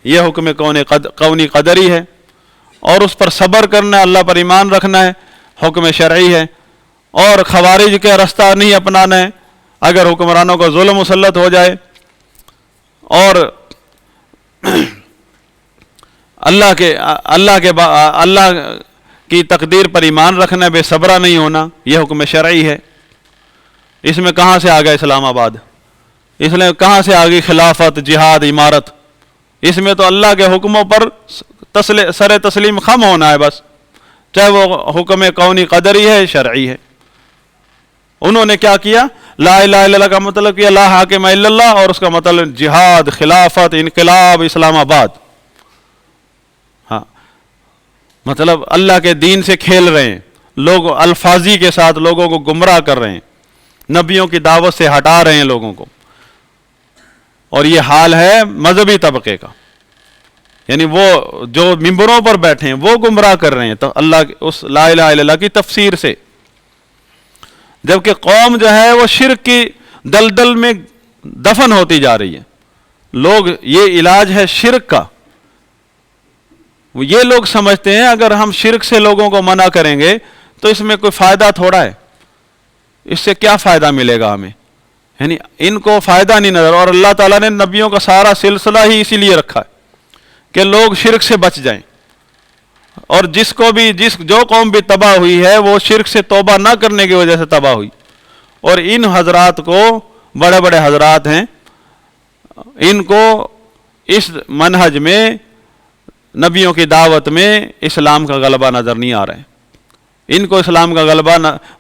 یہ حکم کونی قدری ہے، اور اس پر صبر کرنا ہے، اللہ پر ایمان رکھنا ہے، حکم شرعی ہے۔ اور خوارج کا راستہ نہیں اپنانا ہے، اگر حکمرانوں کو ظلم مسلط ہو جائے، اور اللہ کی تقدیر پر ایمان رکھنا ہے، بے صبرہ نہیں ہونا، یہ حکم شرعی ہے۔ اس میں کہاں سے آ گیا اسلام آباد، اس میں کہاں سے آ گئی خلافت، جہاد، امارت؟ اس میں تو اللہ کے حکموں پر سر تسلیم خم ہونا ہے بس، چاہے وہ حکم کونی قدری ہے شرعی ہے۔ انہوں نے کیا کیا، لا الہ الا اللہ کا مطلب کیا لا حاکم الا اللہ، اور اس کا مطلب جہاد، خلافت، انقلاب، اسلام آباد۔ ہاں، مطلب اللہ کے دین سے کھیل رہے ہیں لوگ، الفاظی کے ساتھ لوگوں کو گمراہ کر رہے ہیں، نبیوں کی دعوت سے ہٹا رہے ہیں لوگوں کو۔ اور یہ حال ہے مذہبی طبقے کا، یعنی وہ جو ممبروں پر بیٹھے ہیں وہ گمراہ کر رہے ہیں تو اللہ اس لا الہ الا اللہ کی تفسیر سے، جبکہ قوم جو ہے وہ شرک کی دلدل میں دفن ہوتی جا رہی ہے۔ لوگ، یہ علاج ہے شرک کا، یہ لوگ سمجھتے ہیں اگر ہم شرک سے لوگوں کو منع کریں گے تو اس میں کوئی فائدہ تھوڑا ہے، اس سے کیا فائدہ ملے گا ہمیں، یعنی ان کو فائدہ نہیں نظر۔ اور اللہ تعالیٰ نے نبیوں کا سارا سلسلہ ہی اسی لیے رکھا ہے کہ لوگ شرک سے بچ جائیں، اور جو قوم بھی تباہ ہوئی ہے وہ شرک سے توبہ نہ کرنے کی وجہ سے تباہ ہوئی۔ اور ان حضرات کو، بڑے بڑے حضرات ہیں، ان کو اس منہج میں، نبیوں کی دعوت میں اسلام کا غلبہ نظر نہیں آ رہا ہے۔ ان کو اسلام کا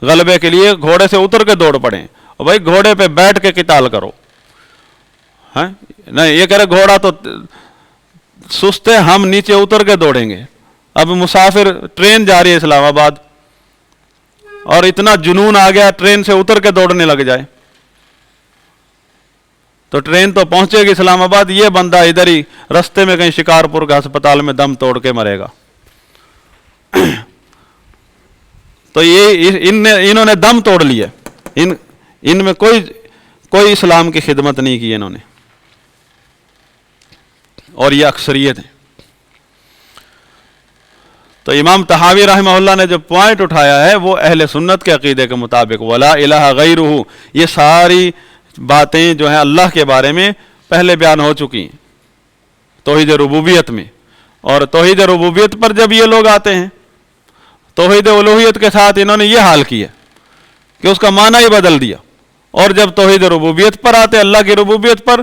غلبے کے لیے گھوڑے سے اتر کے دوڑ پڑیں، اور بھائی گھوڑے پہ بیٹھ کے قتال کرو، نہیں یہ کہہ رہے گھوڑا تو سست ہے، ہم نیچے اتر کے دوڑیں گے۔ اب مسافر، ٹرین جا رہی ہے اسلام آباد، اور اتنا جنون آ گیا ٹرین سے اتر کے دوڑنے لگ جائے، تو ٹرین تو پہنچے گی اسلام آباد، یہ بندہ ادھر ہی رستے میں کہیں شکارپور کے ہسپتال میں دم توڑ کے مرے گا۔ تو انہوں نے دم توڑ لیا، ان میں کوئی اسلام کی خدمت نہیں کی انہوں نے، اور یہ اکثریت ہے۔ تو امام طحاوی رحمہ اللہ نے جو پوائنٹ اٹھایا ہے وہ اہل سنت کے عقیدے کے مطابق ولا الہ غیرہ، یہ ساری باتیں جو ہیں اللہ کے بارے میں پہلے بیان ہو چکی ہیں توحید ربوبیت میں۔ اور توحید ربوبیت پر جب یہ لوگ آتے ہیں، توحید الوہیت کے ساتھ انہوں نے یہ حال کیا کہ اس کا معنی ہی بدل دیا، اور جب توحید ربوبیت پر آتے اللہ کی ربوبیت پر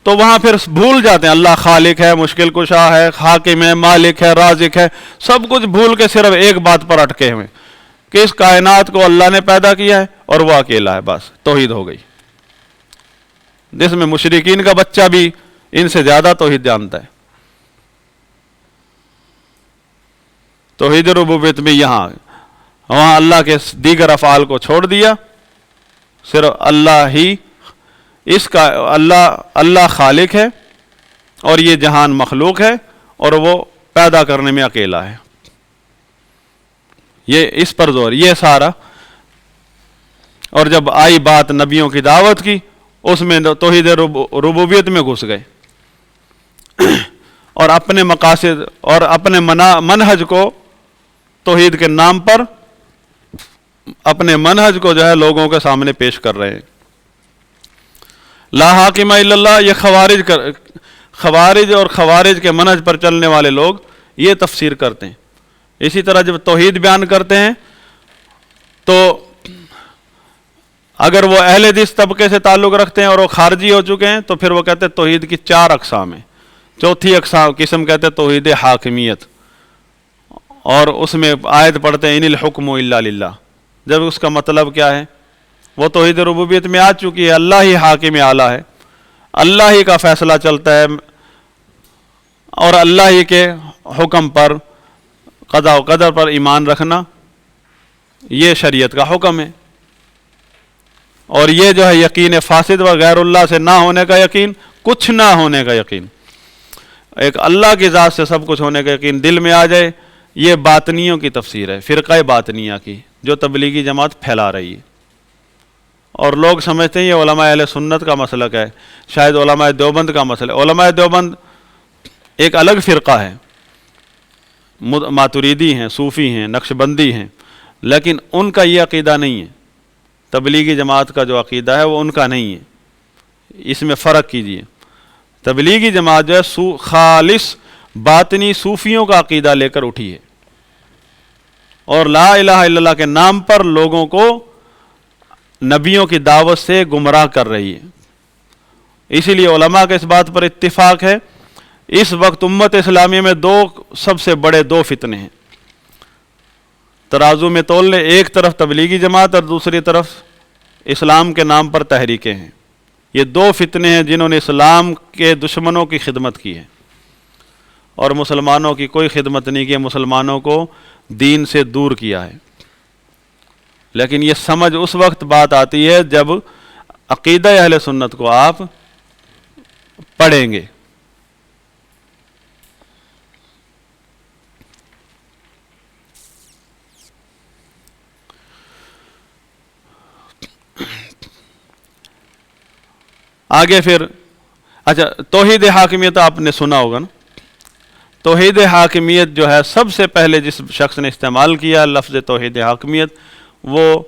تو وہاں پھر بھول جاتے ہیں اللہ خالق ہے، مشکل کشا ہے، حاکم ہے، مالک ہے، رازق ہے، سب کچھ بھول کے صرف ایک بات پر اٹکے ہوئے کہ اس کائنات کو اللہ نے پیدا کیا ہے اور وہ اکیلا ہے، بس توحید ہو گئی، جس میں مشرکین کا بچہ بھی ان سے زیادہ توحید جانتا ہے۔ توحید ربوبیت میں وہاں اللہ کے دیگر افعال کو چھوڑ دیا، صرف اللہ ہی اس کا اللہ خالق ہے اور یہ جہان مخلوق ہے اور وہ پیدا کرنے میں اکیلا ہے، یہ اس پر زور، یہ سارا۔ اور جب آئی بات نبیوں کی دعوت کی، اس میں توحید ربوبیت میں گھس گئے اور اپنے مقاصد اور اپنے منہج کو توحید کے نام پر اپنے منہج کو جو ہے لوگوں کے سامنے پیش کر رہے ہیں۔ لا حاکم الا اللہ، یہ خوارج اور خوارج کے منہج پر چلنے والے لوگ یہ تفسیر کرتے ہیں۔ اسی طرح جب توحید بیان کرتے ہیں تو اگر وہ اہل حدیث طبقے سے تعلق رکھتے ہیں اور وہ خارجی ہو چکے ہیں تو پھر وہ کہتے ہیں توحید کی 4 اقسام ہیں۔ چوتھی قسم کہتے ہیں توحید حاکمیت، اور اس میں آیت پڑھتے ہیں ان الحکم الا للہ، جب اس کا مطلب کیا ہے؟ وہ توحید ربوبیت میں آ چکی ہے، اللہ ہی حاکم اعلیٰ ہے، اللہ ہی کا فیصلہ چلتا ہے اور اللہ ہی کے حکم پر، قضاء و قدر پر ایمان رکھنا یہ شریعت کا حکم ہے۔ اور یہ جو ہے یقین فاسد و غیر اللہ سے نہ ہونے کا یقین، کچھ نہ ہونے کا یقین، ایک اللہ کی ذات سے سب کچھ ہونے کا یقین دل میں آ جائے، یہ باطنیوں کی تفسیر ہے، فرقہ باطنیہ کی، جو تبلیغی جماعت پھیلا رہی ہے۔ اور لوگ سمجھتے ہیں یہ علماء اہل سنت کا مسلک ہے، شاید علماء دیوبند کا مسئلہ ہے۔ علماء دیوبند ایک الگ فرقہ ہے، ماتریدی ہیں، صوفی ہیں، نقشبندی ہیں، لیکن ان کا یہ عقیدہ نہیں ہے، تبلیغی جماعت کا جو عقیدہ ہے وہ ان کا نہیں ہے، اس میں فرق کیجیے۔ تبلیغی جماعت جو ہے خالص باطنی صوفیوں کا عقیدہ لے کر اٹھی ہے اور لا الہ الا اللہ کے نام پر لوگوں کو نبیوں کی دعوت سے گمراہ کر رہی ہے۔ اسی لیے علماء کے اس بات پر اتفاق ہے، اس وقت امت اسلامیہ میں سب سے بڑے دو فتنے ہیں، ترازو میں تول لے، ایک طرف تبلیغی جماعت اور دوسری طرف اسلام کے نام پر تحریکیں ہیں۔ یہ 2 فتنے ہیں جنہوں نے اسلام کے دشمنوں کی خدمت کی ہے اور مسلمانوں کی کوئی خدمت نہیں کی، مسلمانوں کو دین سے دور کیا ہے۔ لیکن یہ سمجھ اس وقت بات آتی ہے جب عقیدہ اہل سنت کو آپ پڑھیں گے۔ آگے پھر اچھا، توحید حاکمیت آپ نے سنا ہوگا نا۔ توحید حاکمیت جو ہے سب سے پہلے جس شخص نے استعمال کیا لفظ توحید حاکمیت، وہ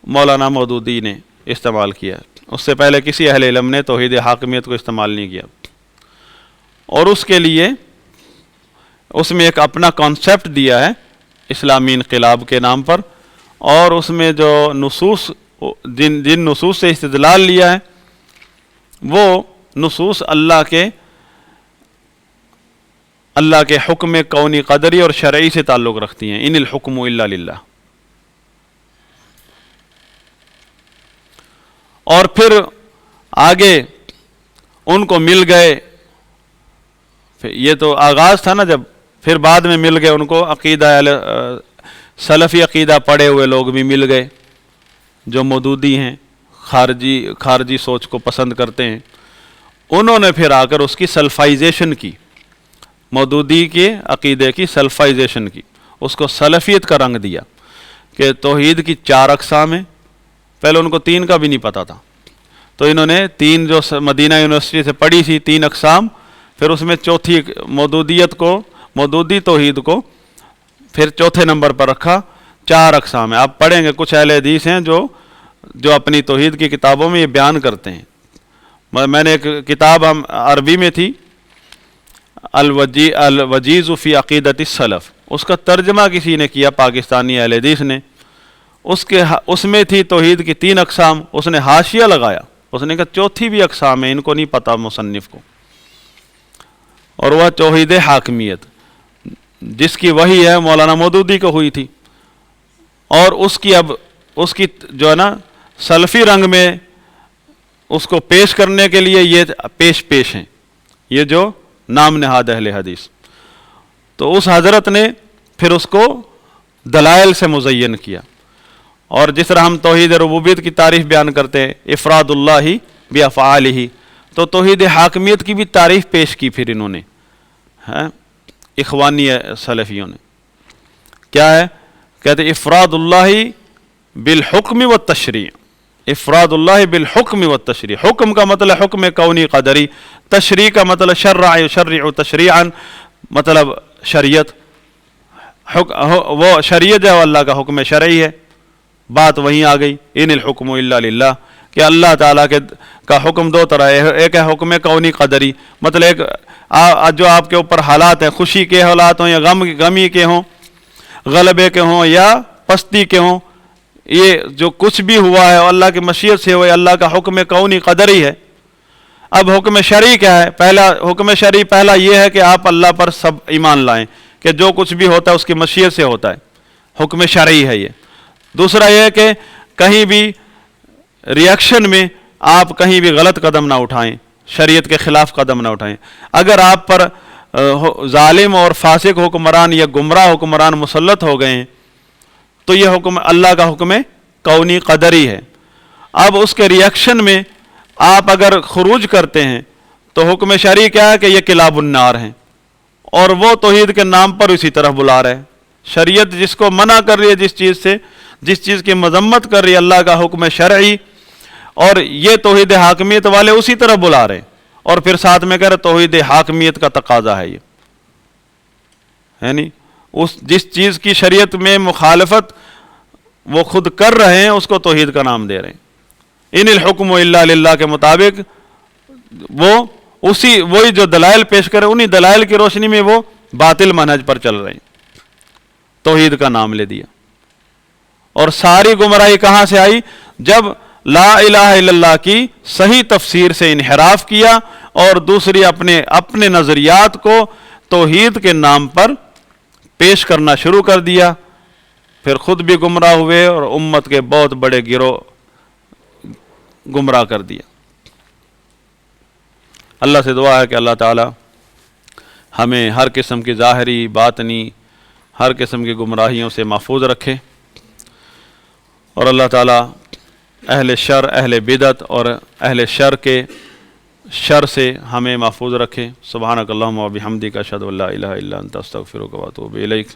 مولانا مودودی نے استعمال کیا، اس سے پہلے کسی اہل علم نے توحید حاکمیت کو استعمال نہیں کیا۔ اور اس کے لیے اس میں ایک اپنا کانسیپٹ دیا ہے اسلامی انقلاب کے نام پر، اور اس میں جو نصوص جن نصوص سے استدلال لیا ہے وہ نصوص اللہ کے حکم کونی قدری اور شرعی سے تعلق رکھتی ہیں، ان الحکم الا للہ۔ اور پھر آگے ان کو مل گئے، یہ تو آغاز تھا نا، جب پھر بعد میں مل گئے ان کو عقیدہ سلفی عقیدہ پڑھے ہوئے لوگ بھی مل گئے جو مودودی ہیں، خارجی سوچ کو پسند کرتے ہیں، انہوں نے پھر آ کر اس کی سلفائزیشن کی، مودودی کے عقیدے کی سلفائزیشن کی، اس کو سلفیت کا رنگ دیا کہ توحید کی 4 اقسام ہیں۔ پہلے ان کو 3 کا بھی نہیں پتا تھا، تو انہوں نے 3 جو مدینہ یونیورسٹی سے پڑھی تھی 3 اقسام، پھر اس میں چوتھی مودودی توحید کو پھر چوتھے نمبر پر رکھا، 4 اقسام ہیں۔ آپ پڑھیں گے کچھ اہل حدیث ہیں جو اپنی توحید کی کتابوں میں یہ بیان کرتے ہیں۔ میں نے ایک کتاب عربی میں تھی، الوجیز فی عقیدت السلف، اس کا ترجمہ کسی نے کیا پاکستانی اہل حدیث نے، اس میں تھی توحید کی 3 اقسام، اس نے حاشیہ لگایا اس نے کہا چوتھی بھی اقسام ہے، ان کو نہیں پتہ مصنف کو، اور وہ توحید حاکمیت جس کی وحی ہے مولانا مودودی کو ہوئی تھی، اور اس کی جو ہے نا سلفی رنگ میں اس کو پیش کرنے کے لیے یہ پیش ہیں، یہ جو نام نہاد اہل حدیث. تو اس حضرت نے پھر اس کو دلائل سے مزین کیا. اور جس طرح ہم توحید ربوبیت کی تعریف بیان کرتے ہیں افراد اللہ بافعالہ، تو توحید حاکمیت کی بھی تعریف پیش کی پھر انہوں نے اخوانی سلفیوں نے. کیا ہے؟ کہتے افراد اللہ بالحکم والتشریع. افراد اللہ بالحکم والتشریع، حکم کا مطلب حکم کونی قدری، تشریع کا مطلب شرع یشرع تشریعا، مطلب شریعت. وہ شریعت جو اللہ کا حکم شرعی ہے، بات وہیں آ گئی ان الحکم الا للہ، کہ اللہ تعالیٰ کا حکم دو طرح ہے، ایک ہے حکم کونی قدری، مطلب ایک جو آپ کے اوپر حالات ہیں، خوشی کے حالات ہوں یا غمی کے ہوں، غلبے کے ہوں یا پستی کے ہوں، یہ جو کچھ بھی ہوا ہے اللہ کی مشیت سے ہوئے، اللہ کا حکم کونی قدری ہے. اب حکم شرعی کیا ہے؟ حکم شرعی پہلا یہ ہے کہ آپ اللہ پر سب ایمان لائیں کہ جو کچھ بھی ہوتا ہے اس کی مشیت سے ہوتا ہے، حکم شرعی ہے یہ. دوسرا یہ ہے کہ کہیں بھی ریاکشن میں آپ کہیں بھی غلط قدم نہ اٹھائیں، شریعت کے خلاف قدم نہ اٹھائیں. اگر آپ پر ظالم اور فاسق حکمران یا گمراہ حکمران مسلط ہو گئے ہیں تو یہ حکم اللہ کا حکم کونی قدری ہے. اب اس کے ریاکشن میں آپ اگر خروج کرتے ہیں تو حکم شرعی کیا ہے کہ یہ کلاب النار ہیں، اور وہ توحید کے نام پر اسی طرف بلا رہے ہیں. شریعت جس کو منع کر رہی ہے، جس چیز کی مذمت کر رہی ہے اللہ کا حکم شرعی، اور یہ توحید حاکمیت والے اسی طرف بلا رہے ہیں. اور پھر ساتھ میں کہہ رہے توحید حاکمیت کا تقاضا ہے یہ، یعنی جس چیز کی شریعت میں مخالفت وہ خود کر رہے ہیں اس کو توحید کا نام دے رہے ہیں. ان الحکم الا للہ کے مطابق وہی جو دلائل پیش کرے انہی دلائل کی روشنی میں وہ باطل منہج پر چل رہے ہیں، توحید کا نام لے دیا. اور ساری گمراہی کہاں سے آئی؟ جب لا الہ الا اللہ کی صحیح تفسیر سے انحراف کیا اور دوسری اپنے نظریات کو توحید کے نام پر پیش کرنا شروع کر دیا، پھر خود بھی گمراہ ہوئے اور امت کے بہت بڑے گروہ گمراہ کر دیا. اللہ سے دعا ہے کہ اللہ تعالی ہمیں ہر قسم کی ظاہری باطنی ہر قسم کی گمراہیوں سے محفوظ رکھے، اور اللہ تعالی اہل شر، اہل بدعت اور اہل شر کے شر سے ہمیں محفوظ رکھے. سبحانک اللہم و بحمدک اشہد ان لا الہ الا انت استغفرک و اتوب الیک.